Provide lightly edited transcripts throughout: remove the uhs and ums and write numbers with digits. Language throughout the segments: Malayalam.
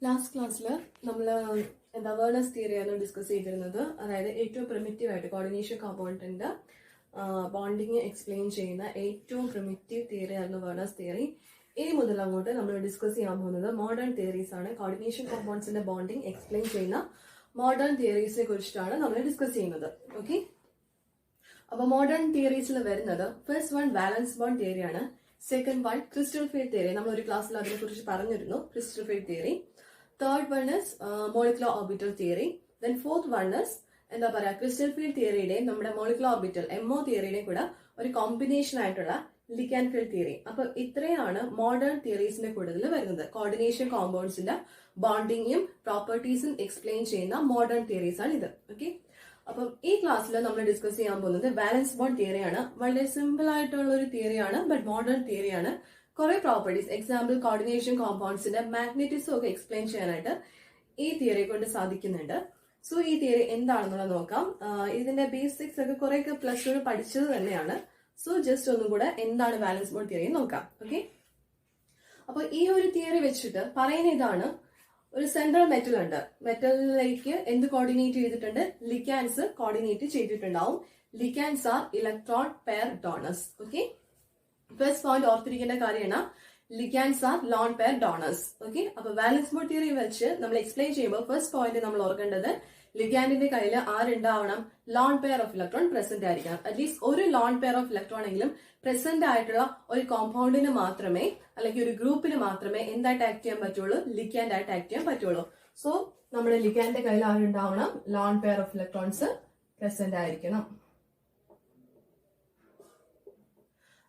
ലാസ്റ്റ് ക്ലാസ്സിൽ നമ്മൾ വേർണേഴ്സ് തിയറിയാണ് ഡിസ്കസ് ചെയ്തിരുന്നത്. അതായത് ഏറ്റവും പ്രിമിറ്റീവ് ആയിട്ട് കോർഡിനേഷൻ കോമ്പൗണ്ടിന്റെ ബോണ്ടിങ് എക്സ്പ്ലെയിൻ ചെയ്യുന്ന ഏറ്റവും പ്രിമിറ്റീവ് തിയറി ആയിരുന്നു വേർണേഴ്സ് തിയറി. ഇനി മുതൽ അങ്ങോട്ട് നമ്മൾ ഡിസ്കസ് ചെയ്യാൻ പോകുന്നത് മോഡേൺ തിയറീസ് ആണ്. കോർഡിനേഷൻ കോമ്പൗണ്ട്സിന്റെ ബോണ്ടിങ് എക്സ്പ്ലെയിൻ ചെയ്യുന്ന മോഡേൺ തിയറീസിനെ കുറിച്ചിട്ടാണ് നമ്മൾ ഡിസ്കസ് ചെയ്യുന്നത്. ഓക്കെ, അപ്പൊ മോഡേൺ തിയറീസിൽ വരുന്നത് ഫസ്റ്റ് വൺ വാലൻസ് ബോണ്ട് തിയറിയാണ്. Second one crystal field theory, നമ്മൾ ഒരു ക്ലാസ്സിൽ അതിനെ കുറിച്ച് പറഞ്ഞിരുന്നു, crystal field theory. Third one is molecular orbital theory. Then fourth one is എന്താ പറയാ, ക്രിസ്റ്റൽ ഫീൽഡ് തിയറിയുടെയും നമ്മുടെ മോളിക്കുലർ ഓർബിറ്റൽ MO തിയറിയുടെയും കൂടെ ഒരു കോമ്പിനേഷൻ ആയിട്ടുള്ള ലിക്കാൻ ഫീൽഡ് തിയറി. അപ്പൊ ഇത്രയാണ് മോഡേൺ തിയറീസിന്റെ കൂടുതൽ വരുന്നത്. കോർഡിനേഷൻ കോമ്പൗണ്ട്സിന്റെ ബോണ്ടിങ്ങും പ്രോപ്പർട്ടീസും എക്സ്പ്ലെയിൻ ചെയ്യുന്ന മോഡേൺ തിയറീസ് ആണ് ഇത്. ഓക്കെ, അപ്പം ഈ ക്ലാസ്സിൽ നമ്മൾ ഡിസ്കസ് ചെയ്യാൻ പോകുന്നത് വാലൻസ് ബോണ്ട് തിയറിയാണ്. വളരെ സിമ്പിൾ ആയിട്ടുള്ള ഒരു തിയറിയാണ്, ബട്ട് മോഡേൺ തിയറിയാണ്. കുറെ പ്രോപ്പർട്ടീസ്, എക്സാമ്പിൾ കോർഡിനേഷൻ കോമ്പൗണ്ട്സിന്റെ മാഗ്നറ്റിസം ഒക്കെ എക്സ്പ്ലെയിൻ ചെയ്യാനായിട്ട് ഈ തിയറിയെ കൊണ്ട് സാധിക്കുന്നുണ്ട്. സോ ഈ തിയറി എന്താണെന്നുള്ളത് നോക്കാം. ഇതിന്റെ ബേസിക്സ് ഒക്കെ കുറെയൊക്കെ പ്ലസ് ടു പഠിച്ചത് തന്നെയാണ്. സോ ജസ്റ്റ് ഒന്നും കൂടെ എന്താണ് വാലൻസ് ബോണ്ട് തിയറി നോക്കാം. ഓക്കെ, അപ്പൊ ഈ ഒരു തിയറി വെച്ചിട്ട് പറയുന്ന ഇതാണ്, ഒരു സെൻട്രൽ മെറ്റൽ ഉണ്ട്. മെറ്റലിലേക്ക് എന്ത് കോർഡിനേറ്റ് ചെയ്തിട്ടുണ്ട്? ലിക്കാൻസ് കോർഡിനേറ്റ് ചെയ്തിട്ടുണ്ടാവും. Ligands are electron pair donors. Okay, first point ഓർത്തിരിക്കേണ്ട കാര്യമാണ് ligands are lone pair donors. Okay, അപ്പൊ വാലൻസ് ബോണ്ട് തിയറി വെച്ച് നമ്മൾ എക്സ്പ്ലെയിൻ ചെയ്യുമ്പോൾ ഫസ്റ്റ് പോയിന്റ് നമ്മൾ ഓർക്കേണ്ടത് ലിഗാൻഡിന്റെ കയ്യിൽ ആരുണ്ടാവണം? Lone pair of electron present ആയിരിക്കണം. അറ്റ്ലീസ്റ്റ് ഒരു ലോൺ പെയർ ഓഫ് ഇലക്ട്രോൺ എങ്കിലും പ്രസന്റ് ആയിട്ടുള്ള ഒരു കോമ്പൗണ്ടിന് മാത്രമേ, അല്ലെങ്കിൽ ഒരു ഗ്രൂപ്പിന് മാത്രമേ എന്തായിട്ട് ആക്ട് ചെയ്യാൻ പറ്റുള്ളൂ? ലിഗാൻഡ് ആയിട്ട് ആക്ട് ചെയ്യാൻ പറ്റുള്ളൂ. സോ നമ്മുടെ ലിഗാൻഡിന്റെ കയ്യിൽ ആരുണ്ടാവണം? Lone pair of electrons present ആയിരിക്കണം.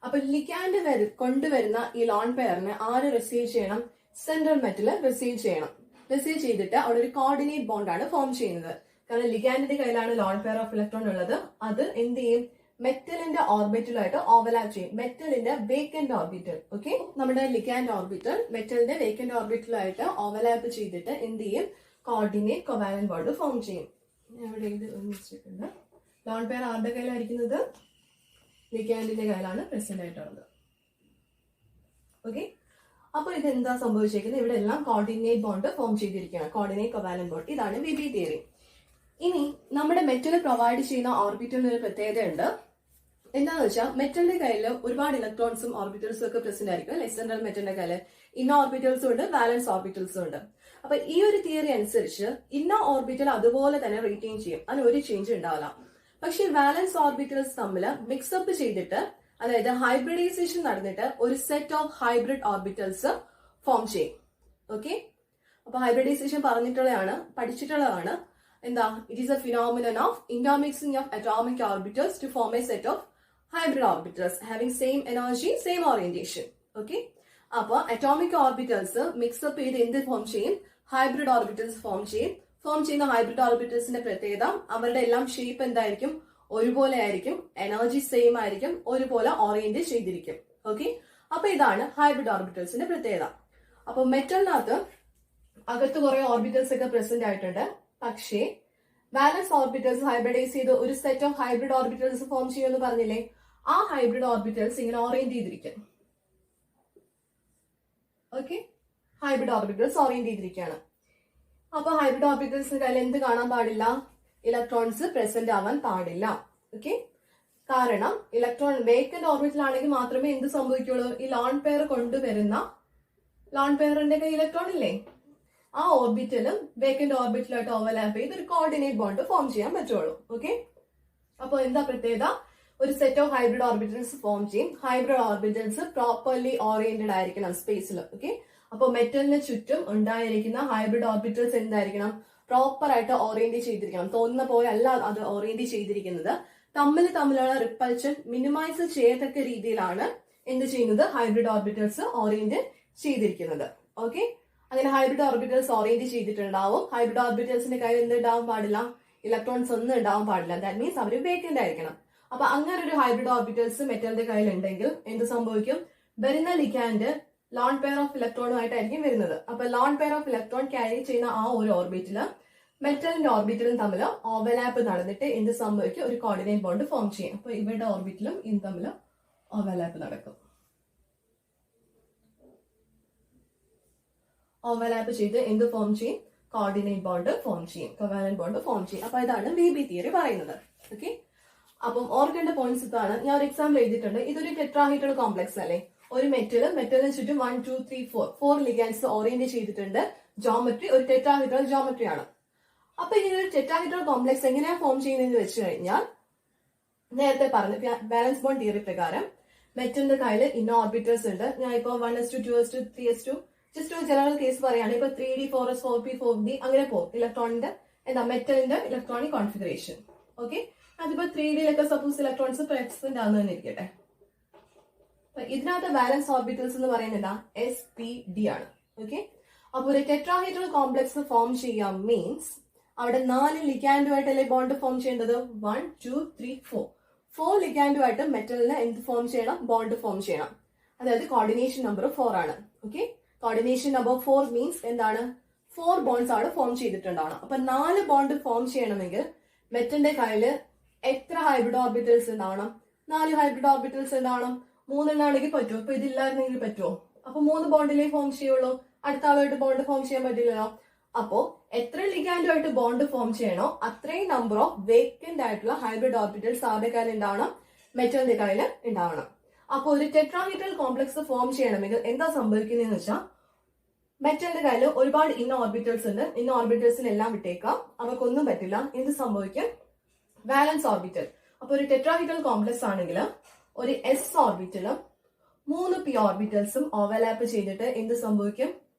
അപ്പൊ ലിഗാൻഡ് കൊണ്ടുവരുന്ന ഈ ലോൺ പെയറിനെ ആര് റിസീവ് ചെയ്യണം? സെൻട്രൽ മെറ്റല് റിസീവ് ചെയ്യണം. റിസീവ് ചെയ്തിട്ട് അവിടെ ഒരു കോർഡിനേറ്റ് ബോണ്ടാണ് ഫോം ചെയ്യുന്നത്. കാരണം ലിഗാൻഡിന്റെ കയ്യിലാണ് ലോൺ പെയർ ഓഫ് ഇലക്ട്രോൺ ഉള്ളത്. അത് എന്ത് ചെയ്യും? മെറ്റലിന്റെ ഓർബിറ്റലുമായിട്ട് ഓവർലാപ്പ് ചെയ്യും. മെറ്റലിന്റെ വേക്കന്റ് ഓർബിറ്റൽ. ഓക്കെ, നമ്മുടെ ലിഗാൻഡ് ഓർബിറ്റൽ മെറ്റലിന്റെ വേക്കന്റ് ഓർബിറ്റലുമായിട്ട് ഓവർലാപ്പ് ചെയ്തിട്ട് എന്ത് ചെയ്യും? കോർഡിനേറ്റ് കോവാലന്റ് ബോണ്ട് ഫോം ചെയ്യും. ഇവിടെ ഇത് വെച്ചിട്ടുണ്ട്. ലോൺ പെയർ ആരുടെ കയ്യിലായിരിക്കുന്നത്? ലിഗാൻഡിന്റെ കയ്യിലാണ് പ്രസന്റ് ആയിട്ടുള്ളത്. ഓക്കെ, അപ്പൊ ഇത് എന്താ സംഭവിച്ചിരിക്കുന്നത്? ഇവിടെ എല്ലാം കോർഡിനേറ്റ് ബോണ്ട് ഫോം ചെയ്തിരിക്കുകയാണ്, കോർഡിനേറ്റ് കോവാലന്റ് ബോണ്ട്. ഇതാണ് വിബി തിയറി. ഇനി നമ്മുടെ മെറ്റൽ പ്രൊവൈഡ് ചെയ്യുന്ന ഓർബിറ്റലിന് ഒരു പ്രത്യേകത ഉണ്ട്. എന്താണെന്ന് വെച്ചാൽ മെറ്റലിന്റെ കയ്യിൽ ഒരുപാട് ഇലക്ട്രോൺസും ഓർബിറ്റൽസും ഒക്കെ പ്രസന്റ് ആയിരിക്കും അല്ലെ? സെൻട്രൽ മെറ്റലിന്റെ കയ്യിൽ ഇന്നർ ഓർബിറ്റൽസും ഉണ്ട്, വാലൻസ് ഓർബിറ്റൽസും ഉണ്ട്. അപ്പൊ ഈ ഒരു തിയറി അനുസരിച്ച് ഇന്നർ ഓർബിറ്റൽ അതുപോലെ തന്നെ റീറ്റെയിൻ ചെയ്യും, അതിന് ഒരു ചേഞ്ച് ഉണ്ടാവില്ല. പക്ഷെ വാലൻസ് ഓർബിറ്റൽസ് തമ്മിൽ മിക്സപ്പ് ചെയ്തിട്ട്, അതായത് ഹൈബ്രിഡൈസേഷൻ നടന്നിട്ട് ഒരു set of hybrid orbitals form ചെയ്യും. ഓക്കെ, അപ്പൊ ഹൈബ്രിഡൈസേഷൻ പഠിച്ചിട്ടുള്ളതാണ്. എന്താ? It is a phenomenon of intermixing of atomic orbitals to form a set of hybrid orbitals having same energy, same orientation. Okay, അപ്പൊ അറ്റോമിക് ഓർബിറ്റൽസ് മിക്സപ്പ് ചെയ്ത് എന്ത് ഫോം ചെയ്യും? ഹൈബ്രിഡ് ഓർബിറ്റൽസ് ഫോം ചെയ്യും. ഫോം ചെയ്യുന്ന ഹൈബ്രിഡ് ഓർബിറ്റൽസിന്റെ പ്രത്യേകത, അവരുടെ എല്ലാം ഷേപ്പ് എന്തായിരിക്കും? ഒരുപോലെ ആയിരിക്കും, എനർജി സെയിം ആയിരിക്കും, ഒരുപോലെ ഓറിയന്റ് ചെയ്തിരിക്കും. ഓക്കെ, അപ്പൊ ഇതാണ് ഹൈബ്രിഡ് ഓർബിറ്റൽസിന്റെ പ്രത്യേകത. അപ്പൊ മെറ്റലിനകത്ത് അകത്ത് കുറെ ഓർബിറ്റൽസ് ഒക്കെ പ്രസന്റ് ആയിട്ടുണ്ട്. പക്ഷേ വാലൻസ് ഓർബിറ്റൽസ് ഹൈബ്രിഡൈസ് ചെയ്ത് ഒരു set of hybrid orbitals form ചെയ്യുമെന്ന് പറഞ്ഞില്ലേ? ആ ഹൈബ്രിഡ് ഓർബിറ്റൽസ് ഇങ്ങനെ ഓറിയന്റ് ചെയ്തിരിക്കും. ഓക്കെ, ഹൈബ്രിഡ് ഓർബിറ്റൽസ് ഓറിയന്റ് ചെയ്തിരിക്കുകയാണ്. അപ്പൊ ഹൈബ്രിഡ് ഓർബിറ്റൽസിന് കയ്യിൽ എന്ത് കാണാൻ പാടില്ല? ഇലക്ട്രോൺസ് പ്രസന്റ് ആവാൻ പാടില്ല. ഓക്കെ, കാരണം ഇലക്ട്രോൺ വേക്കന്റ് ഓർബിറ്റലാണെങ്കിൽ മാത്രമേ എന്ത് സംഭവിക്കുള്ളൂ? ഈ ലോൺ പെയർ കൊണ്ടുവരുന്ന ലോൺ പെയറിന്റെ കയ്യിൽ ഇലക്ട്രോൺ ഇല്ലേ? ആ ഓർബിറ്റലും വേക്കന്റ് ഓർബിറ്റലായിട്ട് ഓവർലാപ്പ് ചെയ്ത് ഒരു കോർഡിനേറ്റ് ബോണ്ട് ഫോം ചെയ്യാൻ പറ്റുള്ളൂ. ഓക്കെ, അപ്പൊ എന്താ പ്രത്യേകത? ഒരു set of hybrid orbitals form ചെയ്യും. ഹൈബ്രിഡ് ഓർബിറ്റൽസ് പ്രോപ്പർലി ഓറിയന്റഡ് ആയിരിക്കണം സ്പേസിൽ. ഓക്കെ, അപ്പൊ മെറ്റലിന് ചുറ്റും ഉണ്ടായിരിക്കുന്ന ഹൈബ്രിഡ് ഓർബിറ്റൽസ് എന്തായിരിക്കണം? പ്രോപ്പർ ആയിട്ട് ഓറിയന്റ് ചെയ്തിരിക്കണം. തോന്നുന്ന പോലെ അല്ല അത് ഓറിയന്റ് ചെയ്തിരിക്കുന്നത്. തമ്മിലുള്ള റിപ്പൾഷൻ മിനിമൈസ് ചെയ്യത്തക്ക രീതിയിലാണ് എന്ത് ചെയ്യുന്നത്? ഹൈബ്രിഡ് ഓർബിറ്റൽസ് ഓറിയന്റ് ചെയ്തിരിക്കുന്നത്. ഓക്കെ, അങ്ങനെ ഹൈബ്രിഡ് ഓർബിറ്റൽസ് ഓറിയന്റ് ചെയ്തിട്ടുണ്ടാവും. ഹൈബ്രിഡ് ഓർബിറ്റൽസിന്റെ കയ്യിൽ എന്ത് ഉണ്ടാവാൻ പാടില്ല? ഇലക്ട്രോൺസ് ഒന്നും ഉണ്ടാവാൻ പാടില്ല. ദാറ്റ് മീൻസ് അവർ വേക്കന്റ് ആയിരിക്കണം. അപ്പൊ അങ്ങനെ ഒരു ഹൈബ്രിഡ് ഓർബിറ്റൽസ് മെറ്റലിന്റെ കയ്യിൽ ഉണ്ടെങ്കിൽ എന്ത് സംഭവിക്കും? വരുന്ന ലിഗാൻഡ് ലോൺ പെയർ ഓഫ് ഇലക്ട്രോണുമായിട്ടായിരിക്കും വരുന്നത്. അപ്പൊ loan pair of electron carry ചെയ്യുന്ന ആ ഒരു ഓർബിറ്റില് മെറ്റലിന്റെ ഓർബിറ്റലും തമ്മിൽ ഓവർലാപ്പ് നടന്നിട്ട് എന്ത് സംഭവിക്കും? ഒരു കോർഡിനേറ്റ് ബോണ്ട് ഫോം ചെയ്യും. അപ്പൊ ഇവരുടെ ഓർബിറ്റിലും ഇത് തമ്മിൽ ഓവർലാപ്പ് നടക്കും. ഓവർലാപ്പ് ചെയ്ത് എന്ത് ഫോം ചെയ്യും? കോർഡിനേറ്റ് ബോണ്ട് ഫോം ചെയ്യും, കൊവാലന്റ് ബോണ്ട് ഫോം ചെയ്യും. അപ്പൊ ഇതാണ് VB തിയറി പറയുന്നത്. ഓക്കെ, അപ്പം ഓർക്കേണ്ട പോയിന്റ്സ് ഇതാണ്. ഞാൻ ഒരു എക്സാമ്പിൾ എഴുതിയിട്ടുണ്ട്. ഇതൊരു ടെട്രാഹീഡ്രൽ കോംപ്ലക്സ് അല്ലേ? ഒരു മെറ്റലിന് ചുറ്റും 1 2 3 4 ലിഗാൻഡ്സ് ഓറിയന്റ് ചെയ്തിട്ടുണ്ട്. ജോമെട്രി ഒരു ടെട്രാഹീഡ്രൽ ജോമെട്രി ആണ്. അപ്പൊ ഇങ്ങനെ ഒരു ടെട്രാഹീഡ്രൽ കോംപ്ലക്സ് എങ്ങനെയാ ഫോം ചെയ്യുന്നതെന്ന് വെച്ച് കഴിഞ്ഞാൽ, നേരത്തെ പറഞ്ഞു ബാലൻസ് ബോണ്ട് തിയറി പ്രകാരം മെറ്റലിന്റെ കയ്യിൽ ഇന്നർ ഓർബിറ്റൽസ് ഉണ്ട്. ഞാൻ ഇപ്പൊ 1s2 2s2 3s2 ജസ്റ്റ് ഒരു ജനറൽ കേസ് പറയുകയാണ്. ഇപ്പൊ 3d 4s 4p 4d അങ്ങനെ പോകും ഇലക്ട്രോണിന്റെ മെറ്റലിന്റെ ഇലക്ട്രോണിക് കോൺഫിഗറേഷൻ. ഓക്കെ, അതിപ്പോ 3ഡിയിലൊക്കെ സപ്പോസ് ഇലക്ട്രോൺസ് പ്രസന്റ് ആണെന്ന് ഇരിക്കട്ടെ. ഇതിനകത്ത് ബാലൻസ് ഓർബിറ്റൽസ് എന്ന് പറയുന്നത് SPD ആണ്. ഓക്കെ, അപ്പൊ ഒരു ടെട്രാഹീഡ്രൽ കോംപ്ലക്സ് ഫോം ചെയ്യാം മീൻസ് അവിടെ 4 ലിഗാൻഡുമായിട്ടല്ലേ ബോണ്ട് ഫോം ചെയ്യേണ്ടത്? 1 2 3 4 ലിഗാൻഡുമായിട്ട് മെറ്റലിന് എന്ത് ഫോം ചെയ്യണം? ബോണ്ട് ഫോം ചെയ്യണം. അതായത് കോർഡിനേഷൻ നമ്പർ 4 ആണ്. ഓക്കെ, കോർഡിനേഷൻ നമ്പർ 4 മീൻസ് എന്താണ്? 4 ബോണ്ട്സ് ആണ് ഫോം ചെയ്തിട്ടുണ്ടാവണം. അപ്പൊ 4 ബോണ്ട് ഫോം ചെയ്യണമെങ്കിൽ മെറ്റലിന്റെ കയ്യിൽ എത്ര ഹൈബ്രിഡ് ഓർബിറ്റൽസ് ഉണ്ടാവണം? 4 ഹൈബ്രിഡ് ഓർബിറ്റൽസ് ഉണ്ടാവണം. 3 എണ്ണാണെങ്കിൽ പറ്റുമോ? ഇപ്പൊ ഇതില്ലായിരുന്നെങ്കിൽ പറ്റുമോ? അപ്പൊ 3 ബോണ്ടിലേ ഫോം ചെയ്യുള്ളൂ. അടുത്ത ആളുമായിട്ട് ബോണ്ട് ഫോം ചെയ്യാൻ പറ്റില്ലല്ലോ. അപ്പോ എത്ര ലിഗാൻഡുമായിട്ട് ബോണ്ട് ഫോം ചെയ്യണോ അത്രയും നമ്പർ ഓഫ് വേക്കന്റ് ആയിട്ടുള്ള ഹൈബ്രിഡ് ഓർബിറ്റൽസ് ആരുടെ കയ്യിൽ ഉണ്ടാവണം? മെറ്റലിന്റെ കയ്യിൽ ഉണ്ടാവണം. അപ്പൊ ഒരു ടെട്രാഹീഡ്രൽ കോംപ്ലക്സ് ഫോം ചെയ്യണമെങ്കിൽ എന്താ സംഭവിക്കുന്നതെന്ന് വെച്ചാൽ, മെറ്റലിന്റെ കയ്യിൽ ഒരുപാട് ഇന്നർ ഓർബിറ്റൽസ് ഉണ്ട്. ഇന്നർ ഓർബിറ്റൽസിന് എല്ലാം വിട്ടേക്കാം, അവർക്കൊന്നും പറ്റില്ല. എന്ത് സംഭവിക്കും? വാലൻസ് ഓർബിറ്റൽ. അപ്പൊ ഒരു ടെട്രാഹീഡ്രൽ കോംപ്ലക്സ് ആണെങ്കിൽ ഒരു s ഓർബിറ്റലും 3 p ഓർബിറ്റൽസും ഓവർലാപ്പ് ചെയ്തിട്ട് എന്ത് സംഭവിക്കും?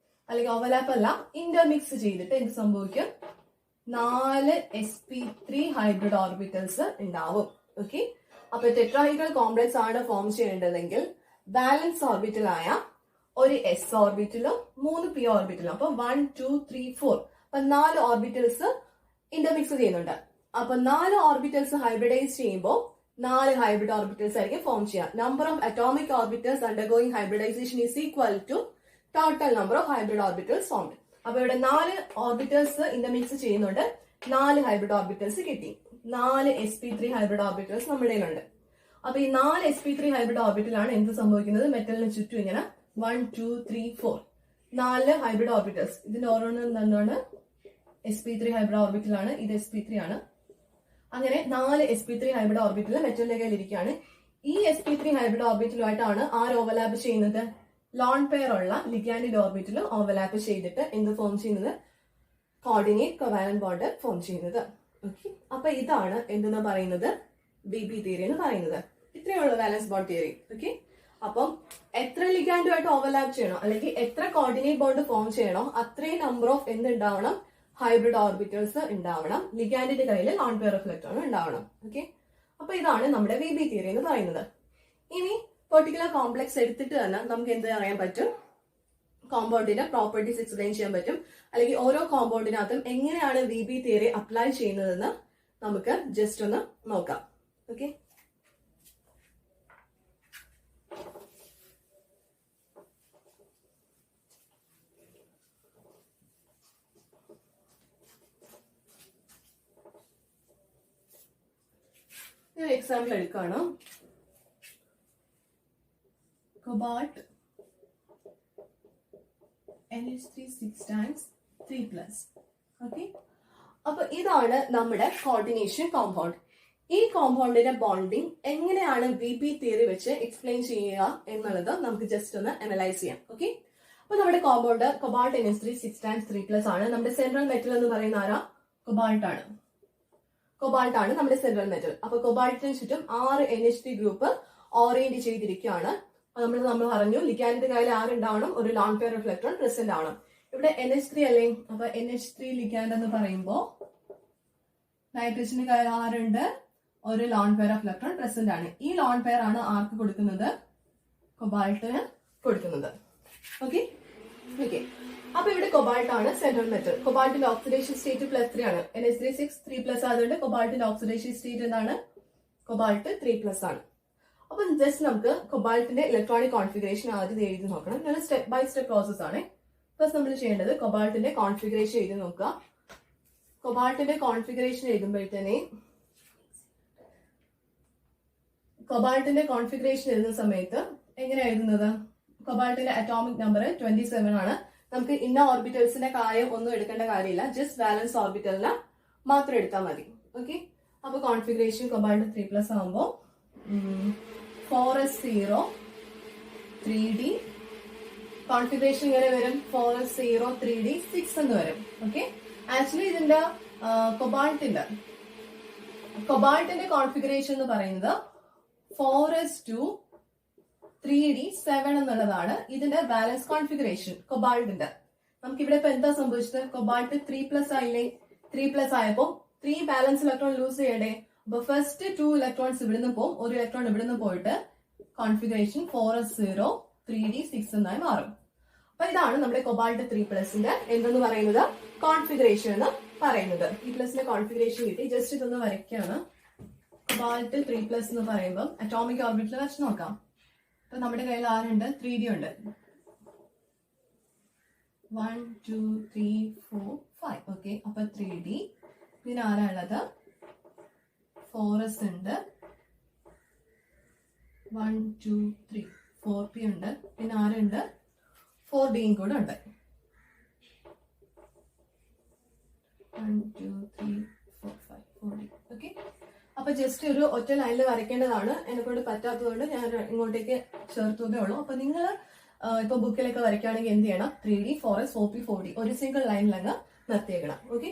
അല്ലെങ്കിൽ ഓവർലാപ്പ് അല്ല, ഇന്റർമിക്സ് ചെയ്തിട്ട് എന്ത് സംഭവിക്കും? 4 sp3 ഹൈബ്രിഡ് ഓർബിറ്റൽസ് ഉണ്ടാവും. ഓക്കെ, അപ്പൊ ടെട്രാഹീഡ്രൽ കോംപ്ലക്സ് ആണ് ഫോം ചെയ്യേണ്ടതെങ്കിൽ ബാലൻസ് ഓർബിറ്റൽ ആയ ഒരു s ഓർബിറ്റലും 3 p ഓർബിറ്റലും, അപ്പൊ 1 2 3 4 അപ്പൊ 4 ഓർബിറ്റൽസ് ഇന്റർമിക്സ് ചെയ്യുന്നുണ്ട്. അപ്പൊ 4 ഓർബിറ്റൽസ് ഹൈബ്രിഡൈസ് ചെയ്യുമ്പോൾ 4 ഹൈബ്രിഡ് ഓർബിറ്റൽസ് ആയിരിക്കും ഫോം ചെയ്യുക. Number of atomic orbitals undergoing hybridization is equal to total number of hybrid orbitals formed. അപ്പൊ ഇവിടെ 4 ഓർബിറ്റൽസ് ഇന്റർമിക്സ് ചെയ്യുന്നുണ്ട്. 4 ഹൈബ്രിഡ് ഓർബിറ്റൽസ് കിട്ടി. 4 sp3 ഹൈബ്രിഡ് ഓർബിറ്റൽസ് നമ്മുടെ കയ്യിലുണ്ട്. അപ്പൊ ഈ 4 sp3 ഹൈബ്രിഡ് ഓർബിറ്റലാണ് എന്ത് സംഭവിക്കുന്നത്? മെറ്റലിന് ചുറ്റും ഇങ്ങനെ 1 2 3 4 4 ഹൈബ്രിഡ് ഓർബിറ്റൽസ്. ഇതിന്റെ ഓരോന്നും എന്താണ്? sp3 hybrid ഓർബിറ്റലാണ്. ഇത് sp3 ആണ്. അങ്ങനെ 4 sp3 ഹൈബ്രിഡ് ഓർബിറ്റൽ മെറ്റലിന്റെ കയ്യിൽ ഇരിക്കുകയാണ്. ഈ sp3 ഹൈബ്രിഡ് ഓർബിറ്റലുമായിട്ടാണ് ആര് ഓവർലാപ്പ് ചെയ്യുന്നത്? ലോൺ പെയർ ഉള്ള ലിഗാൻഡ് ഓർബിറ്റൽ ഓവർലാപ്പ് ചെയ്തിട്ട് എന്ത് ഫോം ചെയ്യുന്നത്? കോർഡിനേറ്റ് കൊവാലന്റ് ബോണ്ട് ഫോം ചെയ്യുന്നത്. ഓക്കെ, അപ്പൊ ഇതാണ് എന്തെന്ന് പറയുന്നത്? VB തിയറി എന്ന് പറയുന്നത്. ഇത്രയുള്ള ബാലൻസ് ബോണ്ട് തിയറി. ഓക്കെ, അപ്പം എത്ര ലിഗാൻഡുമായിട്ട് ഓവർലാപ്പ് ചെയ്യണോ അല്ലെങ്കിൽ എത്ര കോർഡിനേറ്റ് ബോണ്ട് ഫോം ചെയ്യണോ അത്രയും നമ്പർ ഓഫ് എന്തുണ്ടാവണം? ഹൈബ്രിഡ് ഓർബിറ്റൽസ് ഉണ്ടാവണം. ലിഗാൻഡിന്റെ കയ്യിൽ ലോൺ പെയർ ഓഫ് ഇലക്ട്രോൺ ഉണ്ടാവണം. ഓക്കെ, അപ്പൊ ഇതാണ് നമ്മുടെ VB തിയറി എന്ന് പറയുന്നത്. ഇനി പെർട്ടിക്കുലർ കോംപ്ലക്സ് എടുത്തിട്ട് തന്നെ നമുക്ക് എന്ത് അറിയാൻ പറ്റും? കോമ്പൗണ്ടിന്റെ പ്രോപ്പർട്ടീസ് എക്സ്പ്ലെയിൻ ചെയ്യാൻ പറ്റും. അല്ലെങ്കിൽ ഓരോ കോമ്പൗണ്ടിനകത്തും എങ്ങനെയാണ് VB തിയറി അപ്ലൈ ചെയ്യുന്നതെന്ന് നമുക്ക് ജസ്റ്റ് ഒന്ന് നോക്കാം. ഓക്കെ, ഞാൻ എക്സാമ്പിൾ എടുക്കുകയാണ്. Cobalt NH3 6 times 3+. ഓക്കെ, അപ്പൊ ഇതാണ് നമ്മുടെ കോർഡിനേഷൻ കോമ്പൗണ്ട്. ഈ കോമ്പൗണ്ടിന്റെ ബോണ്ടിങ് എങ്ങനെയാണ് VB തിയറി വെച്ച് എക്സ്പ്ലെയിൻ ചെയ്യുക എന്നുള്ളത് നമുക്ക് ജസ്റ്റ് ഒന്ന് അനലൈസ് ചെയ്യാം. ഓക്കെ, അപ്പൊ നമ്മുടെ കോമ്പൗണ്ട് കൊബാൾട്ട് NH3 6 times 3+ ആണ്. നമ്മുടെ സെൻട്രൽ മെറ്റൽ എന്ന് പറയുന്ന ആരാ? കൊബാൾട്ട് ആണ്. കൊബാൾട്ട് ആണ് നമ്മുടെ സെൻട്രൽ മെറ്റൽ. അപ്പൊ കൊബാൾട്ടിന് ചുറ്റും 6 NH3 ഗ്രൂപ്പ് ഓറിയന്റ് ചെയ്തിരിക്കുകയാണ്. നമ്മൾ പറഞ്ഞു ലിഗാൻഡിന്റെ കയ്യിൽ ആരുണ്ടാവണം? ഒരു lone pair of electron present ആവണം. ഇവിടെ NH3 അല്ലേ? അപ്പൊ NH3 ലിഗാൻഡ് എന്ന് പറയുമ്പോൾ നൈട്രജന്റെ കയ്യിൽ ആരുണ്ട്? ഒരു lone pair of electron present ആണ്. ഈ ലോൺ പെയർ ആണ് ആർക്ക് കൊടുക്കുന്നത്? കൊബാൾട്ടിന് കൊടുക്കുന്നത്. ഓക്കെ, ഓക്കെ, അപ്പൊ ഇവിടെ കൊബാൾട്ട് ആണ് സെൻട്രൽ മെറ്റൽ. കൊബാൾട്ടിന്റെ ഓക്സിഡേഷൻ സ്റ്റേറ്റ് +3 ആണ്. NH3 6 3+ ആയതുകൊണ്ട് കൊബാൾട്ടിന്റെ ഓക്സിഡേഷൻ സ്റ്റേറ്റ് എന്താണ്? കൊബാൾട്ട് 3+ ആണ്. അപ്പൊ ജസ്റ്റ് നമുക്ക് കൊബാൾട്ടിന്റെ ഇലക്ട്രോണിക് കോൺഫിഗറേഷൻ ആദ്യം എഴുതി നോക്കണം. ഞാൻ സ്റ്റെപ്പ് ബൈ സ്റ്റെപ്പ് പ്രോസസ് ആണ്. ഫസ്റ്റ് നമ്മൾ ചെയ്യേണ്ടത് കൊബാൾട്ടിന്റെ കോൺഫിഗറേഷൻ എഴുതി നോക്കുക. കൊബാൾട്ടിന്റെ കോൺഫിഗറേഷൻ എഴുതുമ്പോഴത്തേനെ എഴുതുന്ന സമയത്ത് എങ്ങനെ എഴുതുന്നത്? കൊബാൾട്ടിന്റെ അറ്റോമിക് നമ്പർ 27 ആണ്. നമുക്ക് ഇന്ന ഓർബിറ്റൽസിന്റെ കാര്യം ഒന്നും എടുക്കേണ്ട കാര്യമില്ല, ജസ്റ്റ് ബാലൻസ് ഓർബിറ്റലിന് മാത്രം എടുത്താൽ മതി. ഓക്കെ, അപ്പൊ കോൺഫിഗറേഷൻ കൊബാൾട്ട് 3+ ആകുമ്പോൾ 4s0 3d കോൺഫിഗറേഷൻ ഇങ്ങനെ വരും. 4s0 3d 6 എന്ന് വരും. ഓക്കെ, ആക്ച്വലി ഇതിന്റെ കൊബാൾട്ടിന്റെ കോൺഫിഗറേഷൻ എന്ന് പറയുന്നത് 4s2 3d 7 എന്നുള്ളതാണ് ഇതിന്റെ ബാലൻസ് കോൺഫിഗറേഷൻ കൊബാൾട്ടിന്റെ. നമുക്ക് ഇവിടെ ഇപ്പൊ എന്താ സംഭവിച്ചത്? കൊബാൾട്ട് 3+ ആയില്ലേ? 3+ ആയപ്പോ 3 ബാലൻസ് ഇലക്ട്രോൺ ലൂസ് ചെയ്യണ്ടേ? അപ്പൊ ഫസ്റ്റ് 2 ഇലക്ട്രോൺസ് ഇവിടുന്ന് പോകും, ഒരു ഇലക്ട്രോൺ ഇവിടുന്ന് പോയിട്ട് കോൺഫിഗറേഷൻ 4s0 3d 6 എന്നായി മാറും. അപ്പൊ ഇതാണ് നമ്മുടെ കൊബാൾട്ട് 3+ന്റെ എന്തെന്ന് പറയുന്നത്, കോൺഫിഗറേഷൻ എന്ന് പറയുന്നത്. 3+ന്റെ കോൺഫിഗറേഷൻ കിട്ടി. ജസ്റ്റ് ഇതൊന്ന് വരയ്ക്കാണ്. കൊബാൾട്ട് 3+ എന്ന് പറയുമ്പോൾ അറ്റോമിക് ഓർബിറ്റിൽ വെച്ച് നോക്കാം. അപ്പൊ നമ്മുടെ കയ്യിൽ ആരുണ്ട്? 3d ഉണ്ട്. 1 2 3 4 5. ഓക്കെ, അപ്പൊ 3d. പിന്നെ ആരാണുള്ളത്? 4s ഉണ്ട്. 1 2 3 4p ഉണ്ട്. പിന്നെ ആരുണ്ട്? 4dയും കൂടെ ഉണ്ട്. 1 2 3 4 5 4d. ഓക്കെ, അപ്പൊ ജസ്റ്റ് ഒരു ഒറ്റ ലൈനിൽ വരയ്ക്കേണ്ടതാണ്. എന്നെക്കൊണ്ട് പറ്റാത്തതുകൊണ്ട് ഞാൻ ഇങ്ങോട്ടേക്ക് ചേർത്തതേ ഉള്ളൂ. അപ്പൊ നിങ്ങൾ ഇപ്പൊ ബുക്കിലൊക്കെ വരയ്ക്കുകയാണെങ്കിൽ എന്ത് ചെയ്യണം? 3d 4s 4p 4d ഒരു സിംഗിൾ ലൈനിലങ്ങ് നിർത്തിയേക്കണം. ഓക്കെ,